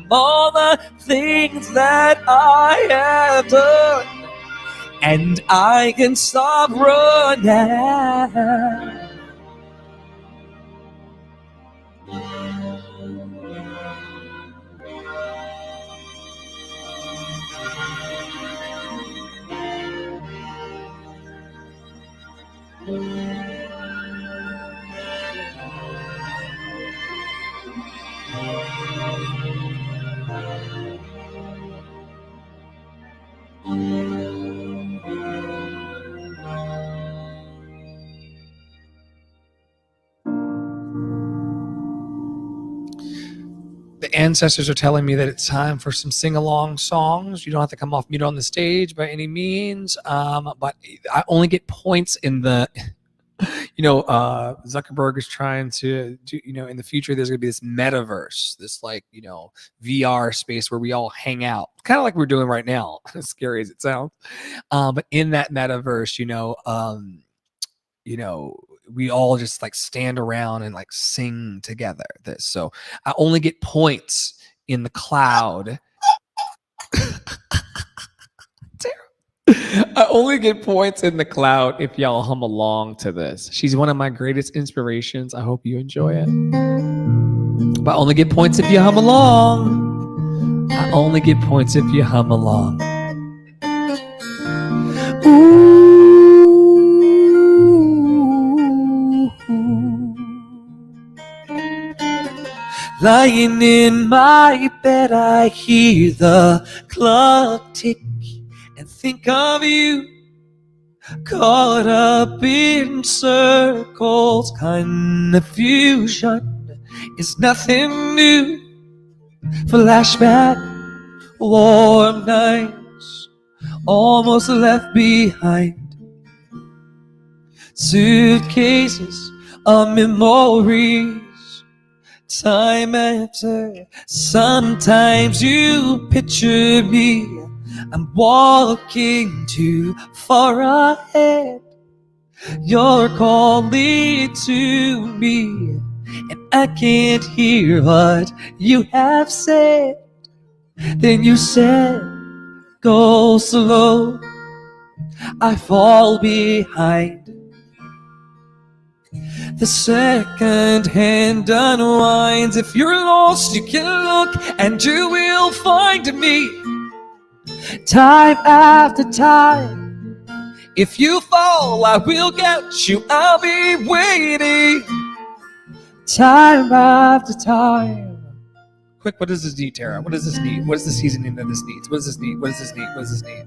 all the things that I have done, and I can stop running. The ancestors are telling me that it's time for some sing-along songs. You don't have to come off mute on the stage by any means, but I only get points in the, Zuckerberg is trying to do, in the future, there's going to be this metaverse, this VR space where we all hang out, kind of like we're doing right now, as scary as it sounds. But in that metaverse, we all just like stand around and like sing together this. So I only get points in the cloud. I only get points in the cloud if y'all hum along to this. She's one of my greatest inspirations. I hope you enjoy it. But I only get points if you hum along. I only get points if you hum along. Lying in my bed, I hear the clock tick and think of you, caught up in circles. Confusion is nothing new. Flashback, warm nights, almost left behind. Suitcases of memories. Time after, sometimes you picture me. I'm walking too far ahead. You're calling to me, and I can't hear what you have said. Then you said, go slow. I fall behind. The second hand unwinds. If you're lost, you can look and you will find me. Time after time. If you fall, I will get you. I'll be waiting. Time after time. Quick, what does this need, Tara? What does this need? What is the seasoning that this needs? What does this need? What does this need? What does this need?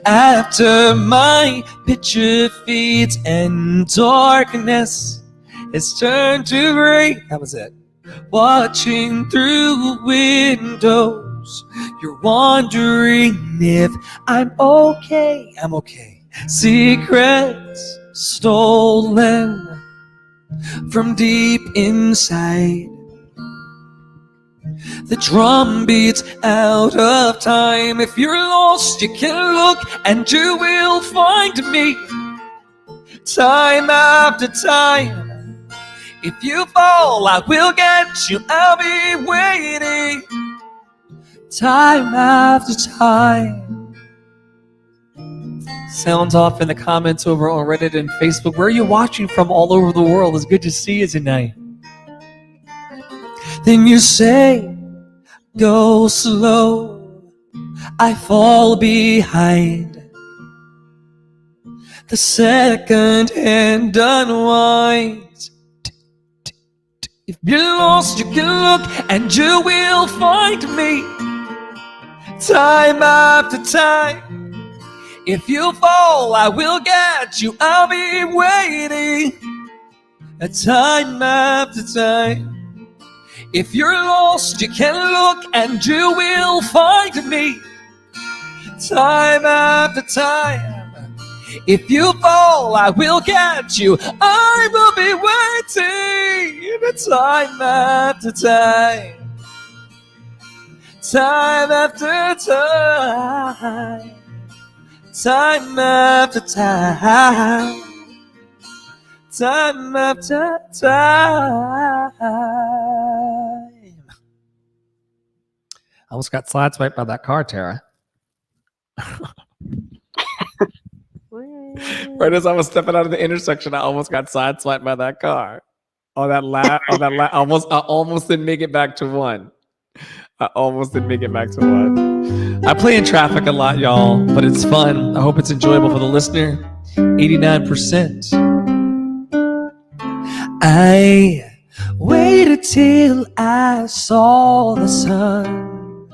After my picture fades and darkness has turned to gray, That was it. watching through windows, you're wondering if I'm okay. I'm okay. Secrets stolen from deep inside. The drum beats out of time. If you're lost, you can look and you will find me. Time after time. If you fall, I will get you. I'll be waiting. Time after time. Sounds off in the comments over on Reddit and Facebook. Where are you watching from all over the world? It's good to see you tonight. Then you say, go slow. I fall behind. The second hand unwinds. If you're lost, you can look and you will find me. Time after time. If you fall, I will get you. I'll be waiting. Time after time. If you're lost, you can look and you will find me. Time after time. If you fall, I will get you. I will be waiting. Time after time. Time after time. Time after time. Time after time. I almost got sideswiped by that car, Tara. Right as I was stepping out of the intersection, I almost got sideswiped by that car. I almost didn't make it back to one. I play in traffic a lot, y'all, but it's fun. I hope it's enjoyable for the listener. 89%. I waited till I saw the sun.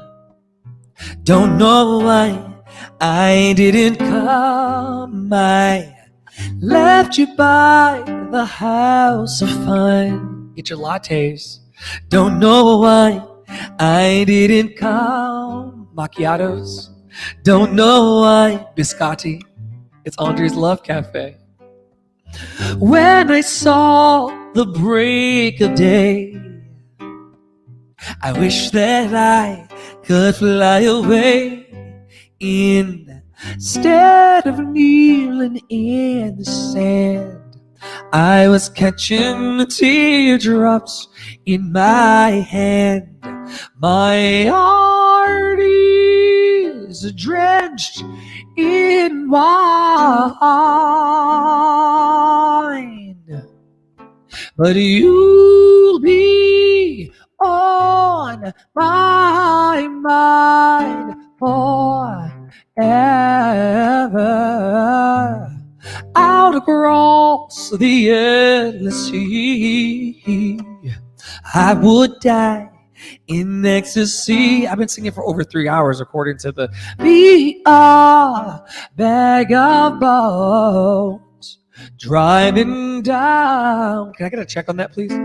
Don't know why I didn't come. I left you by the house of fun. Get your lattes. Don't know why I didn't come. Macchiatos. Don't know why. Biscotti. It's Andre's Love Cafe. When I saw the break of day, I wish that I could fly away. Instead of kneeling in the sand, I was catching the teardrops in my hand. My heart is drenched in wine, but you'll be on my mind forever. Out across the endless sea, I would die in ecstasy. I've been singing for over 3 hours, according to the Be a bag of bones driving down. Can I get a check on that, please?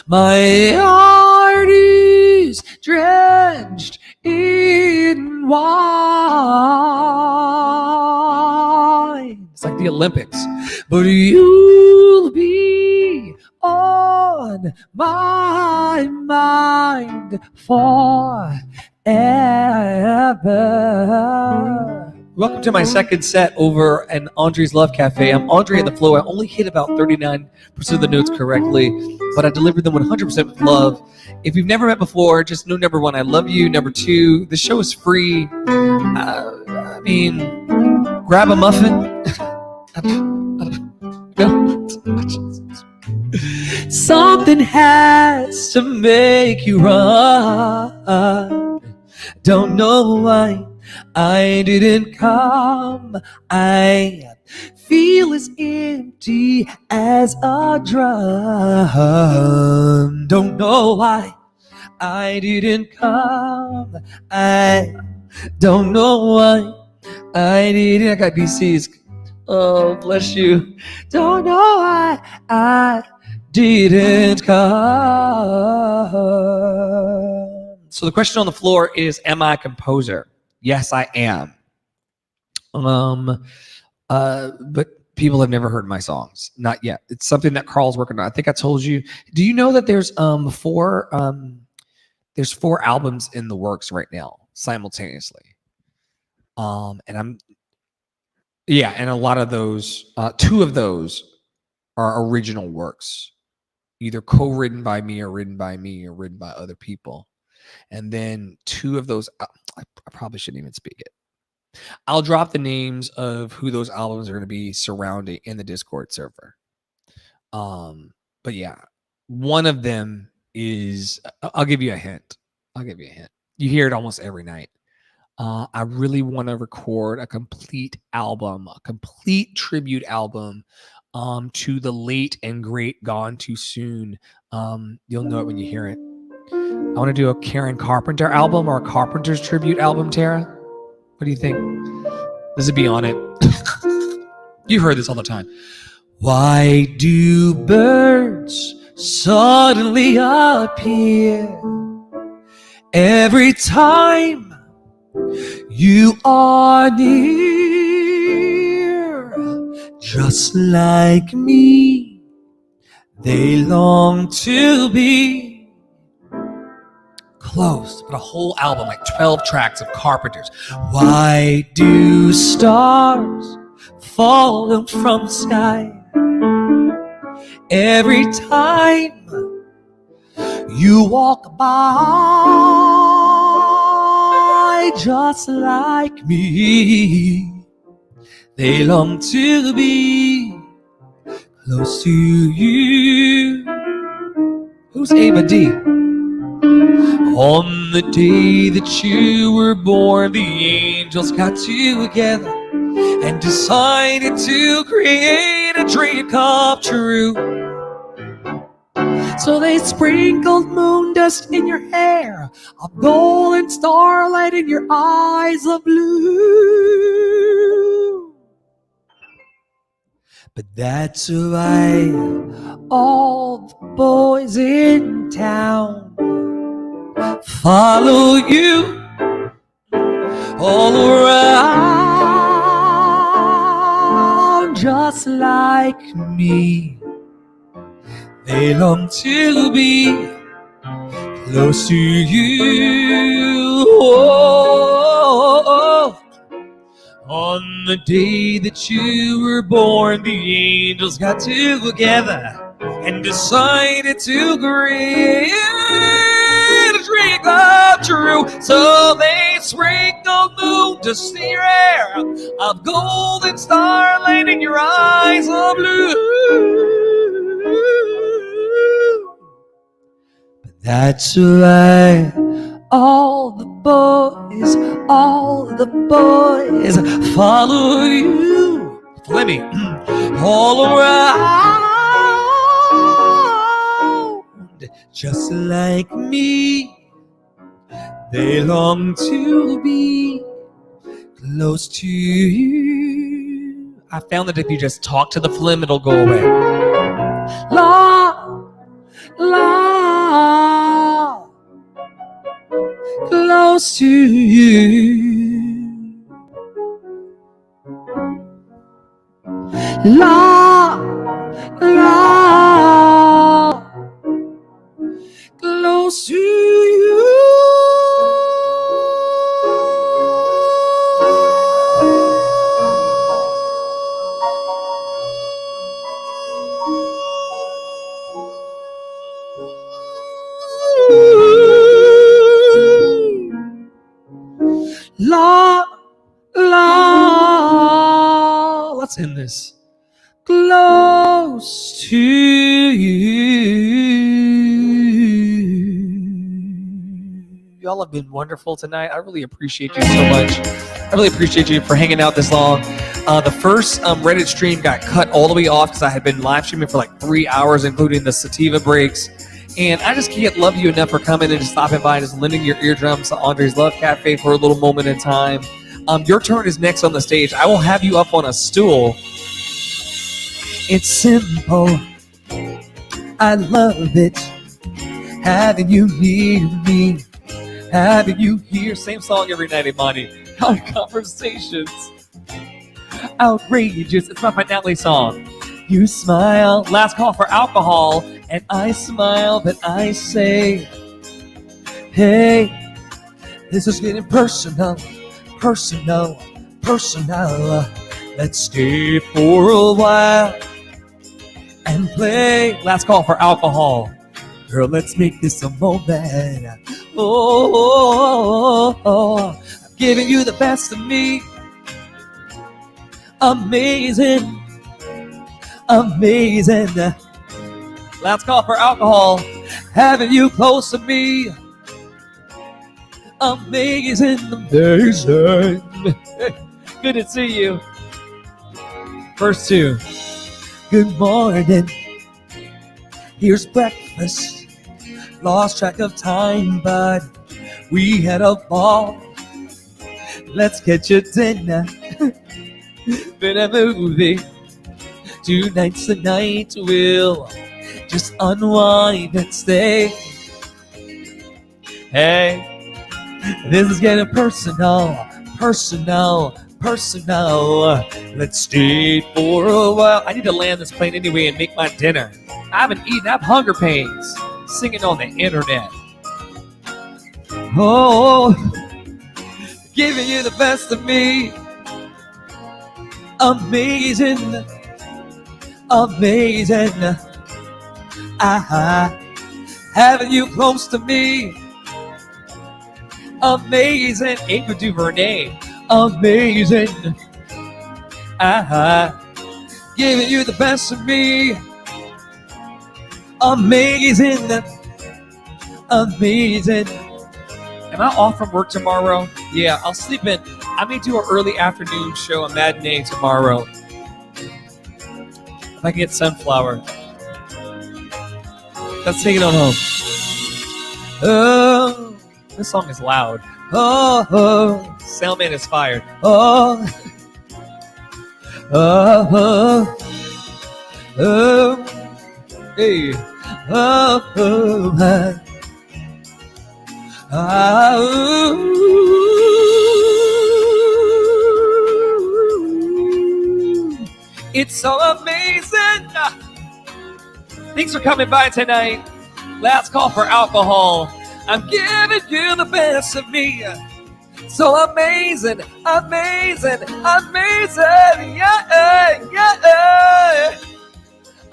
My heart is drenched in wine. It's like the Olympics. But you'll be on my mind forever. Welcome to my second set over at Andre's Love Cafe. I'm Andre on the floor. I only hit about 39% of the notes correctly, but I delivered them 100% with love. If you've never met before, just know, number one, I love you. Number two, the show is free. Grab a muffin. Something has to make you run. Don't know why I didn't come. I feel as empty as a drum. Don't know why I didn't come. I don't know why I didn't. I got BC's. Oh, bless you. Don't know why I didn't come. So the question on the floor is, am I a composer? Yes, I am. But people have never heard my songs. Not yet. It's something that Carl's working on. I think I told you. Do you know that there's 4 albums in the works right now simultaneously? And a lot of those, 2 of those are original works, either co-written by me or written by me or written by other people. And then 2 of those, I probably shouldn't even speak it. I'll drop the names of who those albums are going to be surrounding in the Discord server. But yeah, one of them is, I'll give you a hint. You hear it almost every night. I really want to record a complete album, a complete tribute album to the late and great Gone Too Soon. You'll know it when you hear it. I want to do a Karen Carpenter album or a Carpenter's tribute album, Tara. What do you think? This would be on it. You heard this all the time. Why do birds suddenly appear every time you are near? Just like me, they long to be Close, but a whole album, like 12 tracks of Carpenters. Why do stars fall from the sky every time you walk by? Just like me, they long to be close to you. Who's Ava D? On the day that you were born, the angels got together and decided to create a dream come true. So they sprinkled moon dust in your hair, a golden starlight in your eyes of blue. But that's why all the boys in town follow you all around. Just like me, they long to be close to you. Oh, on the day that you were born, the angels got together and decided to create a dream come true. So they sprinkled moon dust in your hair, of golden starlight in your eyes of blue. But that's why all the boys follow you. Let me all around. Just like me, they long to be close to you. I found that if you just talk to the phlegm, it'll go away. La, la, close to you. La, la, close to you. La, la, let's end this. Close to you. Y'all have been wonderful tonight. I really appreciate you so much. I really appreciate you for hanging out this long. The first Reddit stream got cut all the way off because I had been live streaming for like 3 hours, including the sativa breaks. And I just can't love you enough for coming and just stopping by and just lending your eardrums to Andre's Love Cafe for a little moment in time. Your turn is next on the stage. I will have you up on a stool. It's simple, I love it, having you near me, having you here. Same song every night, Imani. Our conversations. outrageous. It's my finale song. You smile, last call for alcohol, and I smile, then I say, hey, this is getting personal. Let's stay for a while and play. Last call for alcohol. Girl, let's make this a moment. I'm giving you the best of me. Amazing. Last call for alcohol. Having you close to me. Amazing. Good to see you. Verse 2. Good morning. Here's breakfast. Lost track of time, but we had a ball. Let's get your dinner. Been a movie. Tonight's the night. We'll just unwind and stay. Hey. This is getting personal. Let's stay for a while. I need to land this plane anyway and make my dinner. I haven't eaten. I have hunger pains. Singing on the internet. Oh, giving you the best of me. Amazing. Having you close to me. Amazing. Ava DuVernay. Amazing. Giving you the best of me. Amazing. Am I off from work tomorrow? Yeah, I'll sleep in. I may do an early afternoon show, a matinee tomorrow. If I can get Sunflower. Let's take it on home. Oh. This song is loud. Oh, Soundman is fired. Hey. It's so amazing. Thanks for coming by tonight. Last call for alcohol. I'm giving you the best of me. So amazing. Yeah.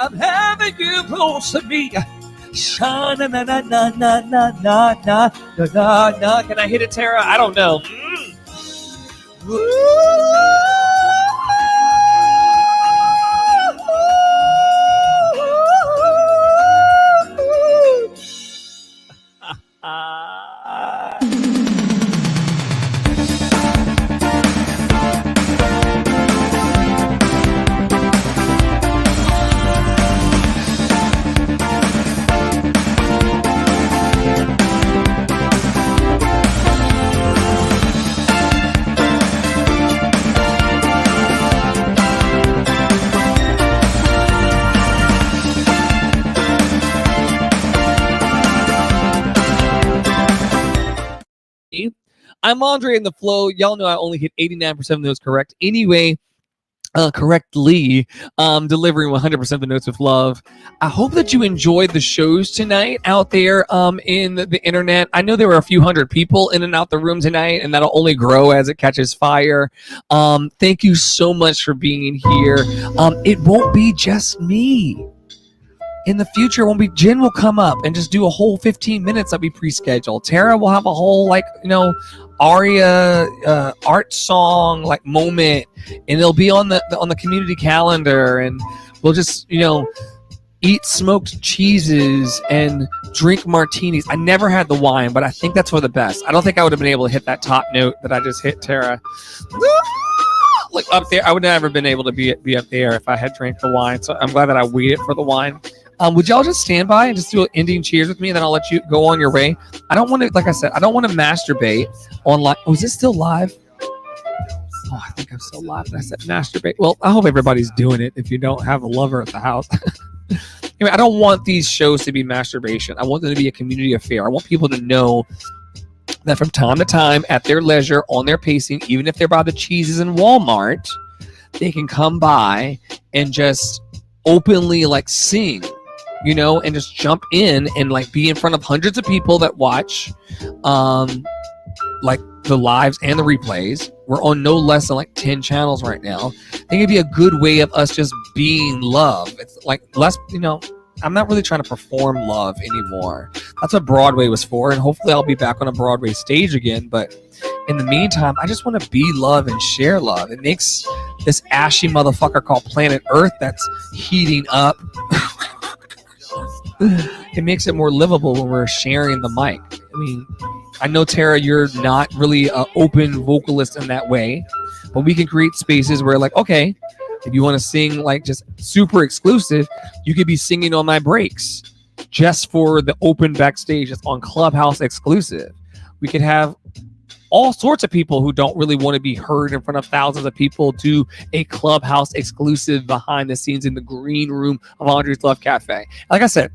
I'm having you close to me. Sha-na-na-na-na-na-na-na-na-na. Can I hit it, Tara? I don't know. I'm Andre in the flow. Y'all know I only hit 89% of those correct. Anyway, correctly, delivering 100% of the notes with love. I hope that you enjoyed the shows tonight out there in the internet. I know there were a few hundred people in and out the room tonight, and that'll only grow as it catches fire. Thank you so much for being here. It won't be just me. In the future, when Jen will come up and just do a whole 15 minutes that we pre-scheduled. Tara will have a whole aria art song moment, and it'll be on the community calendar, and we'll just eat smoked cheeses and drink martinis. I never had the wine, but I think that's for the best. I don't think I would have been able to hit that top note that I just hit, Tara. Up there, I would never have been able to be up there if I had drank the wine. So I'm glad that I waited for the wine. Would y'all just stand by and just do an ending cheers with me, and then I'll let you go on your way? I don't want to, like I said, I don't want to masturbate online. Oh, is this still live? Oh, I think I'm still live. And I said masturbate. Well, I hope everybody's doing it if you don't have a lover at the house. Anyway, I don't want these shows to be masturbation. I want them to be a community affair. I want people to know that from time to time, at their leisure, on their pacing, even if they're by the cheeses in Walmart, they can come by and just openly like sing, you know, and just jump in and like be in front of hundreds of people that watch like the lives and the replays. We're on no less than like 10 channels right now. I think it'd be a good way of us just being love. It's like less, you know, I'm not really trying to perform love anymore. That's what Broadway was for, and hopefully I'll be back on a Broadway stage again. But in the meantime, I just want to be love and share love. It makes this ashy motherfucker called planet Earth that's heating up. It makes it more livable when we're sharing the mic. I mean, I know, Tara, you're not really an open vocalist in that way, but we can create spaces where, like, okay, if you want to sing like just super exclusive, you could be singing on my breaks just for the open backstage that's on Clubhouse exclusive. We could have all sorts of people who don't really want to be heard in front of thousands of people do a Clubhouse exclusive behind the scenes in the green room of Andre's Love Cafe. Like I said,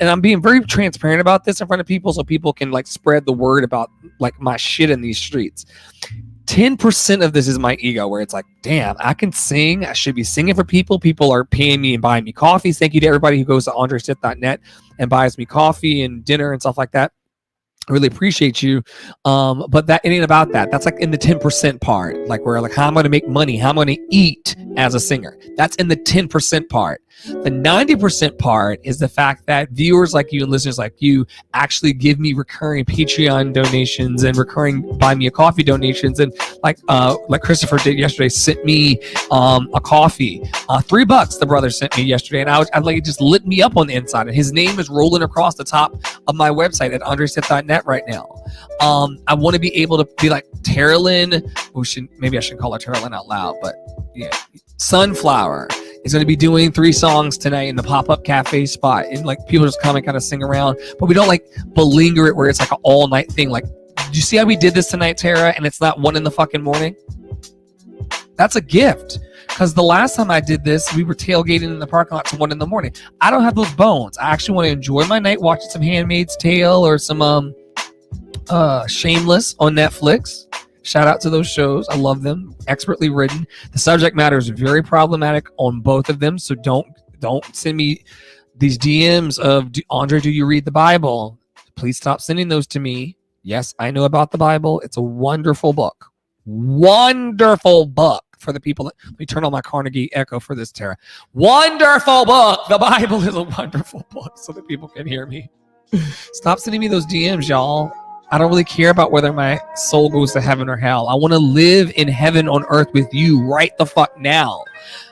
and I'm being very transparent about this in front of people so people can like spread the word about like my shit in these streets. 10% of this is my ego, where it's like, damn, I can sing. I should be singing for people. People are paying me and buying me coffees. Thank you to everybody who goes to andresmith.net and buys me coffee and dinner and stuff like that. I really appreciate you. But that it ain't about that. That's like in the 10% part, like where like how I'm going to make money, how I'm going to eat as a singer. That's in the 10% part. The 90% part is the fact that viewers like you and listeners like you actually give me recurring Patreon donations and recurring buy me a coffee donations. And like Christopher did yesterday, sent me a coffee, $3 the brother sent me yesterday. And I like, it just lit me up on the inside. And his name is rolling across the top of my website at andresmith.net right now. I want to be able to be like Tara Lynn. Maybe I should call her Tara Lynn out loud, but yeah. Sunflower is going to be doing 3 songs tonight in the pop-up cafe spot, and like people just come and kind of sing around, but we don't like belinger it where it's like an all-night thing. Like, did you see how we did this tonight, Tara? And it's not 1 in the fucking morning. That's a gift, because the last time I did this, we were tailgating in the parking lot to 1 in the morning. I don't have those bones. I actually want to enjoy my night watching some Handmaid's Tale or some Shameless on Netflix. Shout out to those shows. I love them. Expertly written. The subject matter is very problematic on both of them. So don't send me these DMs of, Andre, do you read the Bible? Please stop sending those to me. Yes, I know about the Bible. It's a wonderful book. Wonderful book for the people. Let me turn on my Carnegie Echo for this, Tara. Wonderful book. The Bible is a wonderful book so that people can hear me. Stop sending me those DMs, y'all. I don't really care about whether my soul goes to heaven or hell. I want to live in heaven on earth with you right the fuck now.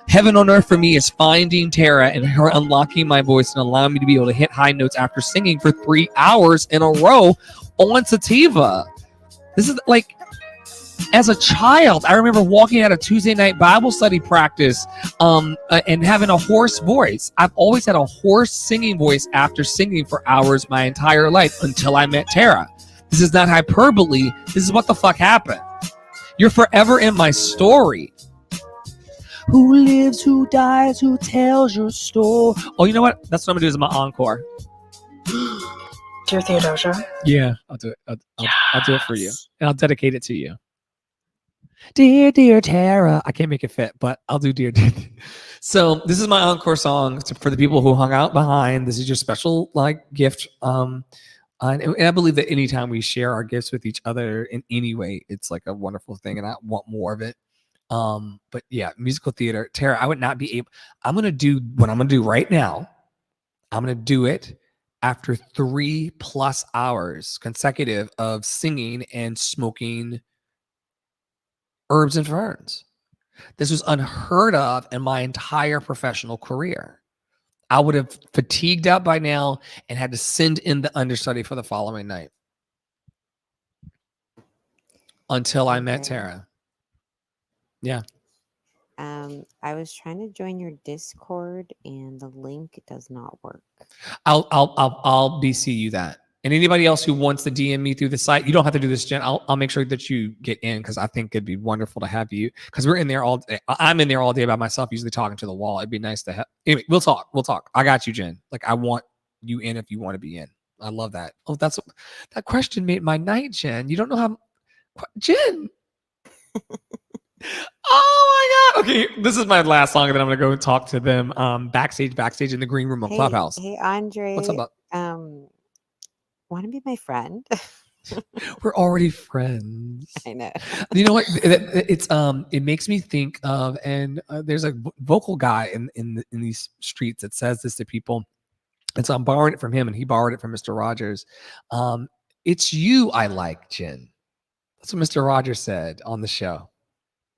Heaven on earth for me is finding Tara and her unlocking my voice and allowing me to be able to hit high notes after singing for 3 hours in a row on Sativa. This is like, as a child, I remember walking out of Tuesday night Bible study practice and having a hoarse voice. I've always had a hoarse singing voice after singing for hours my entire life until I met Tara. This is not hyperbole. This is what the fuck happened. You're forever in my story. Who lives, who dies, who tells your story? Oh, you know what? That's what I'm going to do is my encore. Dear Theodosia. Yeah, I'll do it. I'll do it for you. And I'll dedicate it to you. Dear, dear Tara. I can't make it fit, but I'll do dear. So this is my encore song for the people who hung out behind. This is your special like gift. And I believe that anytime we share our gifts with each other in any way, it's like a wonderful thing, and I want more of it. But yeah, musical theater, Tara, I would not be able. I'm gonna do what I'm gonna do right now. I'm gonna do it after 3+ hours consecutive of singing and smoking herbs and ferns. This was unheard of in my entire professional career. I would have fatigued out by now and had to send in the understudy for the following night until I met Tara. Yeah. I was trying to join your Discord and the link does not work. I'll BC you that. And anybody else who wants to DM me through the site, you don't have to do this, Jen. I'll make sure that you get in because I think it'd be wonderful to have you because we're in there all day. I'm in there all day by myself, usually talking to the wall. It'd be nice to have. Anyway, we'll talk. I got you, Jen. Like I want you in if you want to be in. I love that. Oh, that question made my night, Jen. You don't know how, Jen. Oh my Okay, this is my last song, and then I'm gonna go and talk to them backstage in the green room of Clubhouse. Hey, Andre. What's up? Want to be my friend? We're already friends. I know. You know what? It makes me think of, and there's a vocal guy in these streets that says this to people. And so I'm borrowing it from him, and he borrowed it from Mr. Rogers. It's you I like, Jen. That's what Mr. Rogers said on the show.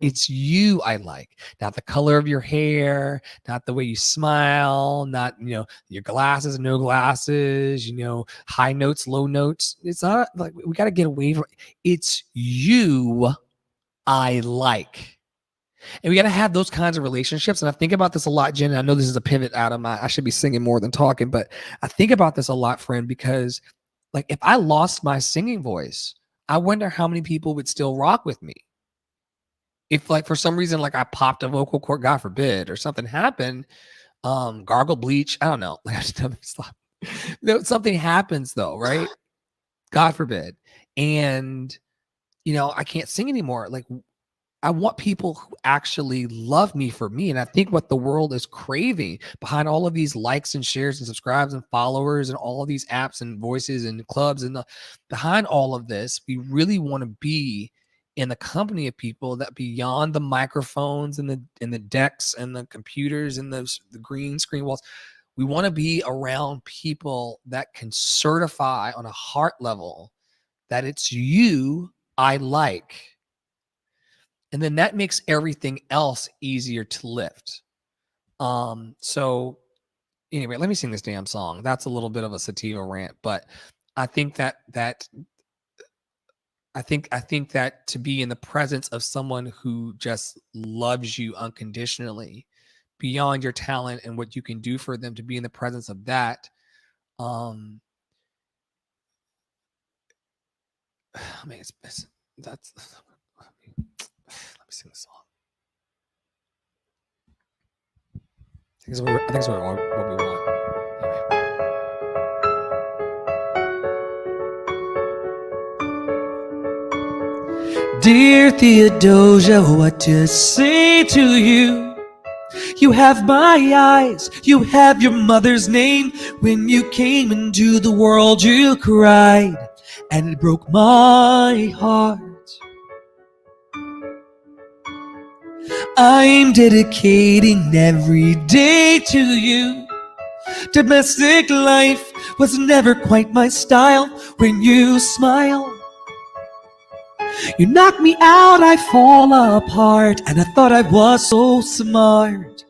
It's you I like, not the color of your hair, not the way you smile, not, your glasses, no glasses, high notes, low notes. It's not like we got to get away from it. It's you I like. And we got to have those kinds of relationships. And I think about this a lot, Jen. I know this is a pivot out of I should be singing more than talking, but I think about this a lot, friend, because like if I lost my singing voice, I wonder how many people would still rock with me. If like for some reason, like I popped a vocal cord, God forbid, or something happened, gargle bleach, I don't know. Like I just never stop. Something happens though, right? God forbid. And I can't sing anymore. Like I want people who actually love me for me. And I think what the world is craving behind all of these likes and shares and subscribes and followers and all of these apps and voices and clubs and behind all of this, we really want to be in the company of people that beyond the microphones and the decks and the computers and the green screen walls, we want to be around people that can certify on a heart level that it's you I like. And then that makes everything else easier to lift. So anyway, let me sing this damn song. That's a little bit of a sativa rant, but I think that to be in the presence of someone who just loves you unconditionally beyond your talent and what you can do for them, to be in the presence of that. Let me sing the song. I think it's what we want. Dear Theodosia, what to say to you? You have my eyes, you have your mother's name. When you came into the world, you cried, and it broke my heart. I'm dedicating every day to you. Domestic life was never quite my style. When you smile, you knock me out, I fall apart, and I thought I was so smart.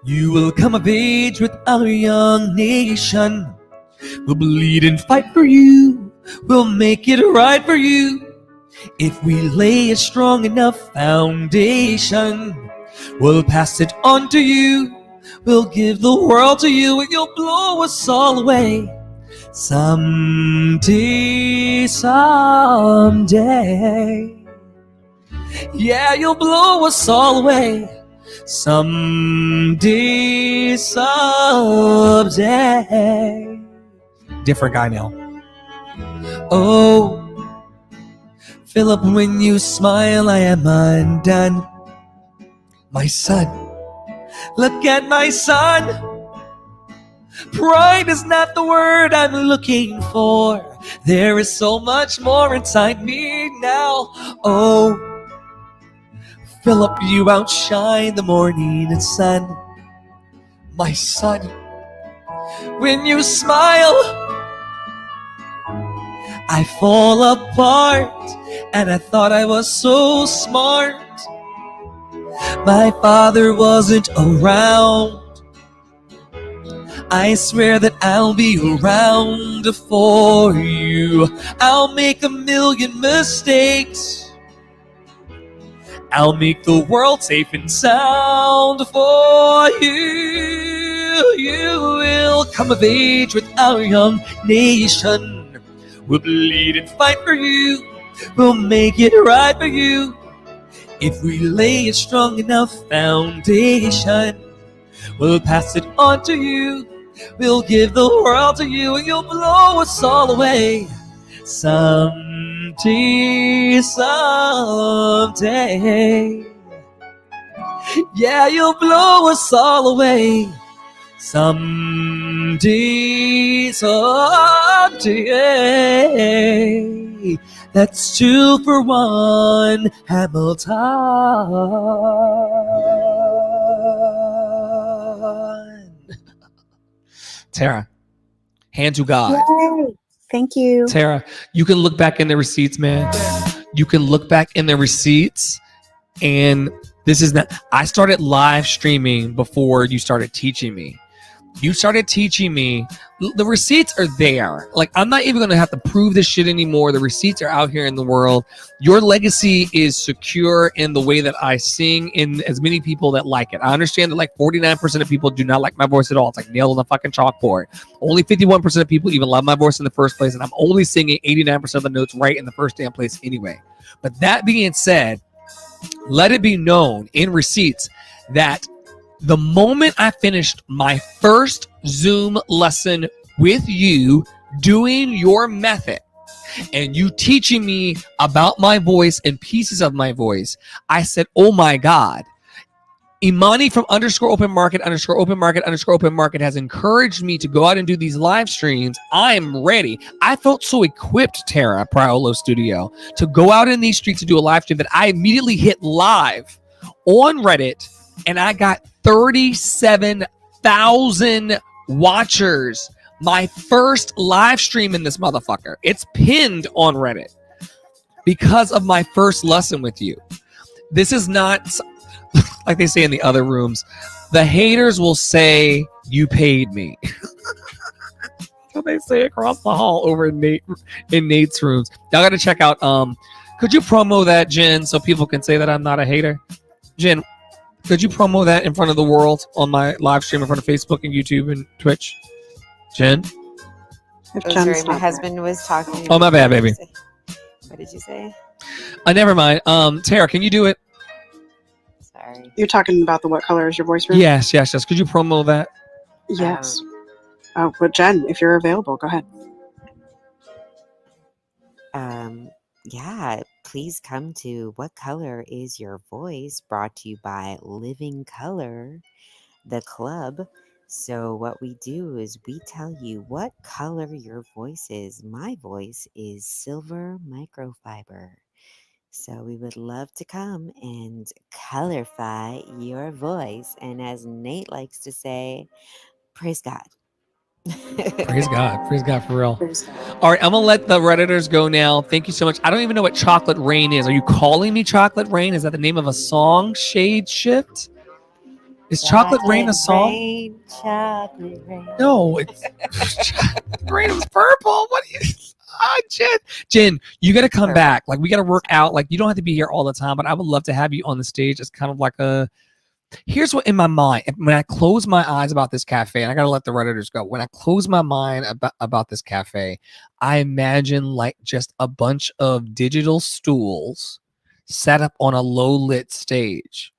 You will come of age with our young nation. We'll bleed and fight for you. We'll make it right for you. If we lay a strong enough foundation, we'll pass it on to you. We'll give the world to you, and you'll blow us all away. Someday, someday. Yeah, you'll blow us all away. Someday, someday. Different guy now. Oh, Philip, when you smile, I am undone. My son, look at my son. Pride is not the word I'm looking for. There is so much more inside me now. Oh, Philip, you outshine the morning sun. My son, when you smile, I fall apart, and I thought I was so smart. My father wasn't around. I swear that I'll be around for you. I'll make a million mistakes. I'll make the world safe and sound for you. You will come of age with our young nation. We'll bleed and fight for you. We'll make it right for you. If we lay a strong enough foundation, we'll pass it on to you. We'll give the world to you, and you'll blow us all away. Someday, someday. Yeah, you'll blow us all away. Someday, someday. That's 2 for 1, Hamilton. Tara, hand to God. Yay. Thank you. Tara, you can look back in the receipts, man. You can look back in the receipts, and this is not. I started live streaming before you started teaching me. You started teaching me. The receipts are there. Like, I'm not even going to have to prove this shit anymore. The receipts are out here in the world. Your legacy is secure in the way that I sing, in as many people that like it. I understand that like 49% of people do not like my voice at all. It's like nailed on the fucking chalkboard. Only 51% of people even love my voice in the first place, and I'm only singing 89% of the notes right in the first damn place anyway. But that being said, let it be known in receipts that the moment I finished my first Zoom lesson with you doing your method and you teaching me about my voice and pieces of my voice, I said, oh my God, Imani from _open market has encouraged me to go out and do these live streams. I'm ready. I felt so equipped, Tara, Priolo Studio, to go out in these streets to do a live stream that I immediately hit live on Reddit, and I got 37,000 watchers. My first live stream in this motherfucker. It's pinned on Reddit because of my first lesson with you. This is not like they say in the other rooms. The haters will say you paid me. That's what they say across the hall over in Nate's rooms. Y'all got to check out. Could you promo that, Jen, so people can say that I'm not a hater? Jen, could you promo that in front of the world on my live stream in front of Facebook and YouTube and Twitch? Jen? If Oh, Jen's sorry, my not husband was talking. Oh, my bad, baby. What did you say? Never mind. Tara, can you do it? Sorry. You're talking about the What Color Is Your Voice room? Yes. Could you promo that? Yes. Oh, but Jen, if you're available, go ahead. Yeah, please come to What Color Is Your Voice, brought to you by Living Color, the club. So what we do is we tell you what color your voice is. My voice is silver microfiber. So we would love to come and colorify your voice. And as Nate likes to say, praise God. Praise God for real. Praise God. All right, I'm gonna let the Redditors go now. Thank you so much. I don't even know what Chocolate Rain is. Are you calling me Chocolate Rain? Is that the name of a song? Shade Shift? Is Chocolate Rain a song? Rain, chocolate rain. No, it's Rain was purple. What are you? Jen, you got to come back. Like, we got to work out. Like, you don't have to be here all the time, but I would love to have you on the stage as kind of like a. Here's what in my mind, when I close my eyes about this cafe, and I got to let the Redditors go. When I close my mind about this cafe, I imagine like just a bunch of digital stools set up on a low lit stage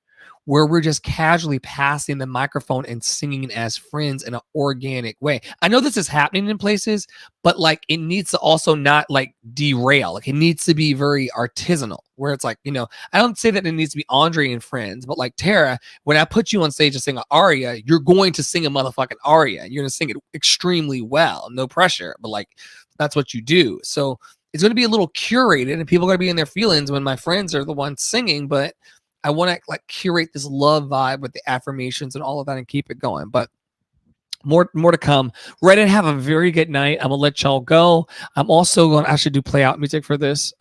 where we're just casually passing the microphone and singing as friends in an organic way. I know this is happening in places, but like it needs to also not like derail. Like it needs to be very artisanal, where it's like, you know, I don't say that it needs to be Andre and Friends, but like Tara, when I put you on stage to sing an aria, you're going to sing a motherfucking aria. You're going to sing it extremely well, no pressure, but like that's what you do. So it's going to be a little curated, and people are going to be in their feelings when my friends are the ones singing, but I want to like curate this love vibe with the affirmations and all of that and keep it going. But more to come. Reddit, have a very good night. I'm gonna let y'all go. I'm also going to actually do play out music for this.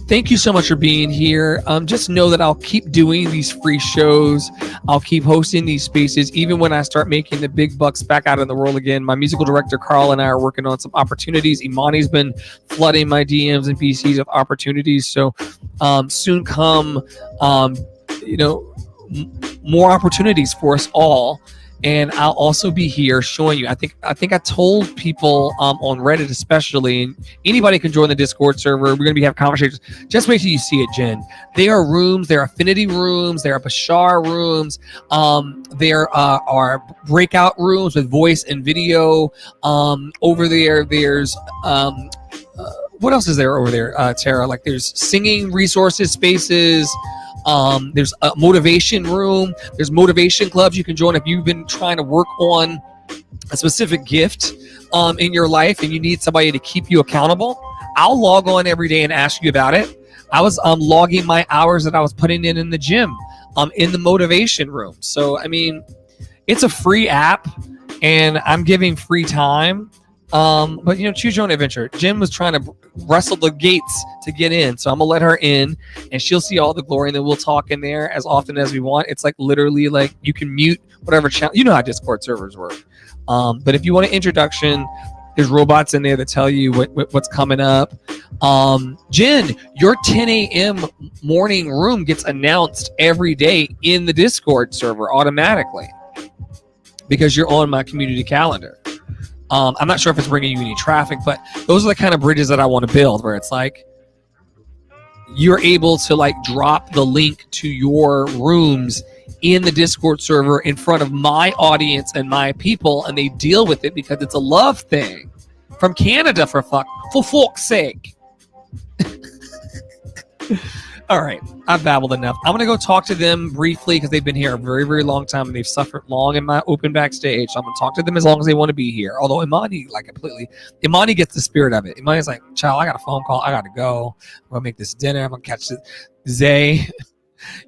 Thank you so much for being here. Just know that I'll keep doing these free shows. I'll keep hosting these spaces, even when I start making the big bucks back out in the world again. My musical director, Carl, and I are working on some opportunities. Imani's been flooding my DMs and PCs with opportunities. So soon come, more opportunities for us all. And I'll also be here showing you. I think I told people on Reddit especially, and anybody can join the Discord server. We're going to have conversations. Just wait till you see it, Jen. There are rooms. There are affinity rooms. There are Bashar rooms. There are breakout rooms with voice and video. Over there, there's what else is there over there, Tara? Like there's singing resources, spaces. There's a motivation room. There's motivation clubs you can join if you've been trying to work on a specific gift in your life and you need somebody to keep you accountable. I'll log on every day and ask you about it. I was logging my hours that I was putting in the gym in the motivation room. So, I mean, it's a free app and I'm giving free time. But, choose your own adventure. Jen was trying to wrestle the gates to get in. So I'm going to let her in and she'll see all the glory. And then we'll talk in there as often as we want. It's like literally like you can mute whatever channel. You know how Discord servers work. But if you want an introduction, there's robots in there that tell you what's coming up. Jen, your 10 a.m. morning room gets announced every day in the Discord server automatically because you're on my community calendar. I'm not sure if it's bringing you any traffic, but those are the kind of bridges that I want to build where it's like you're able to like drop the link to your rooms in the Discord server in front of my audience and my people, and they deal with it because it's a love thing from Canada for fuck's sake. All right, I've babbled enough. I'm gonna go talk to them briefly because they've been here a very, very long time and they've suffered long in my open backstage. So I'm gonna talk to them as long as they want to be here. Although Imani Imani gets the spirit of it. Imani's like, child, I got a phone call, I gotta go. I'm gonna make this dinner. I'm gonna catch Zay.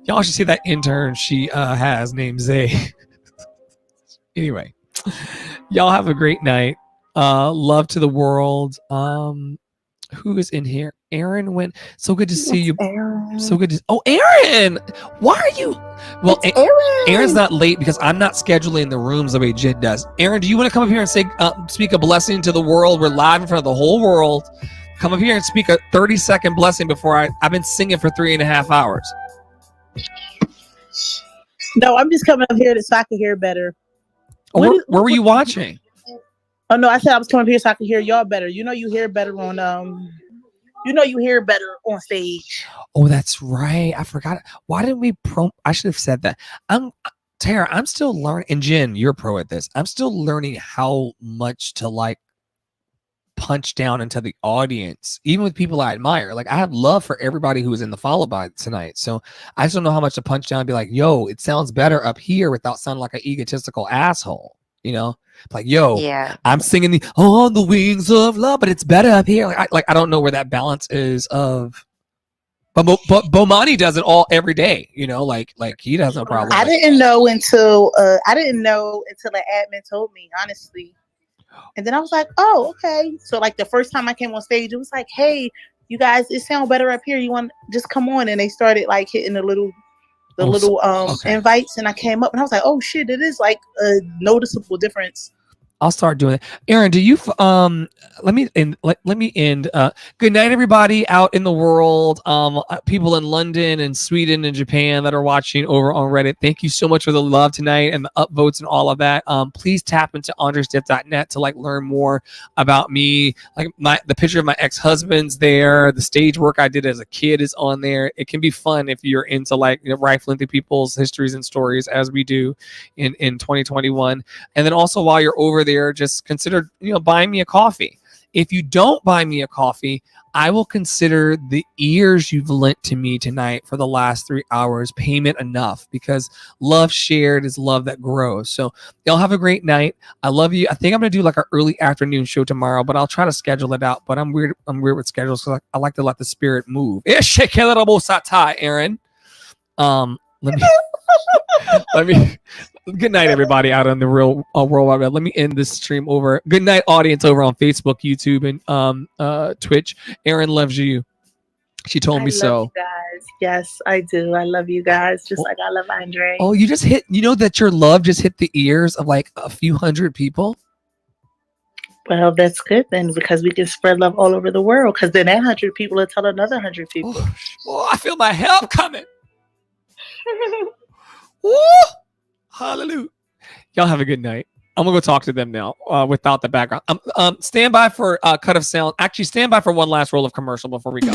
Y'all should see that intern she has named Zay. Anyway, y'all have a great night. Love to the world. Who is in here? Aaron went. So good to see you. Aaron. So good to. Oh, Aaron! Why are you? Well, Aaron's not late because I'm not scheduling the rooms the way Jen does. Aaron, do you want to come up here and say, speak a blessing to the world? We're live in front of the whole world. Come up here and speak a 30-second blessing before I've been singing for 3.5 hours. No, I'm just coming up here so I can hear better. Oh, where were you watching? Oh no, I said I was coming up here so I can hear y'all better. You hear better on you hear better on stage. Oh, that's right. I forgot. Why didn't we I should have said that. Tara, I'm still learning, and Jen, you're pro at this. I'm still learning how much to like punch down into the audience, even with people I admire. Like I have love for everybody who was in the follow by tonight. So I just don't know how much to punch down and be like, yo, it sounds better up here without sounding like an egotistical asshole. Like, yo, Yeah. I'm singing the on the wings of love, but it's better up here. I don't know where that balance is of. But Bomani does it every day. Like he has no problem. I didn't know until the admin told me, honestly. And then I was like, oh, okay. So like the first time I came on stage, it was like, hey, you guys, it sounds better up here. You want just come on? And they started like hitting the little invites, and I came up and I was like, oh shit, it is like a noticeable difference. I'll start doing it. Aaron, do you let me end. Good night, everybody out in the world. People in London and Sweden and Japan that are watching over on Reddit. Thank you so much for the love tonight and the upvotes and all of that. Please tap into andresdiff.net to like learn more about me. Like the picture of my ex-husband's there. The stage work I did as a kid is on there. It can be fun if you're into like rifling through people's histories and stories as we do in 2021. And then also while you're over there, just consider buying me a coffee. If you don't buy me a coffee, I will consider the ears you've lent to me tonight for the last 3 hours payment enough, because love shared is love that grows. So y'all have a great night. I love you. I think I'm gonna do like an early afternoon show tomorrow, but I'll try to schedule it out. But I'm weird with schedules because I like to let the spirit move. Aaron. Let me good night, everybody out on the real world wide web. Let me end this stream over. Good night, audience over on Facebook, YouTube, and Twitch. Aaron loves you. She told me so. You guys. Yes, I do. I love you guys, just like I love Andre. Oh, you just hit. That your love just hit the ears of like a few hundred people. Well, that's good then, because we can spread love all over the world. Because then that 100 people will tell another 100 people. Oh, I feel my help coming. Woo! Hallelujah. Y'all have a good night. I'm gonna go talk to them now without the background. Stand by for cut of sound. Actually, stand by for one last roll of commercial before we go.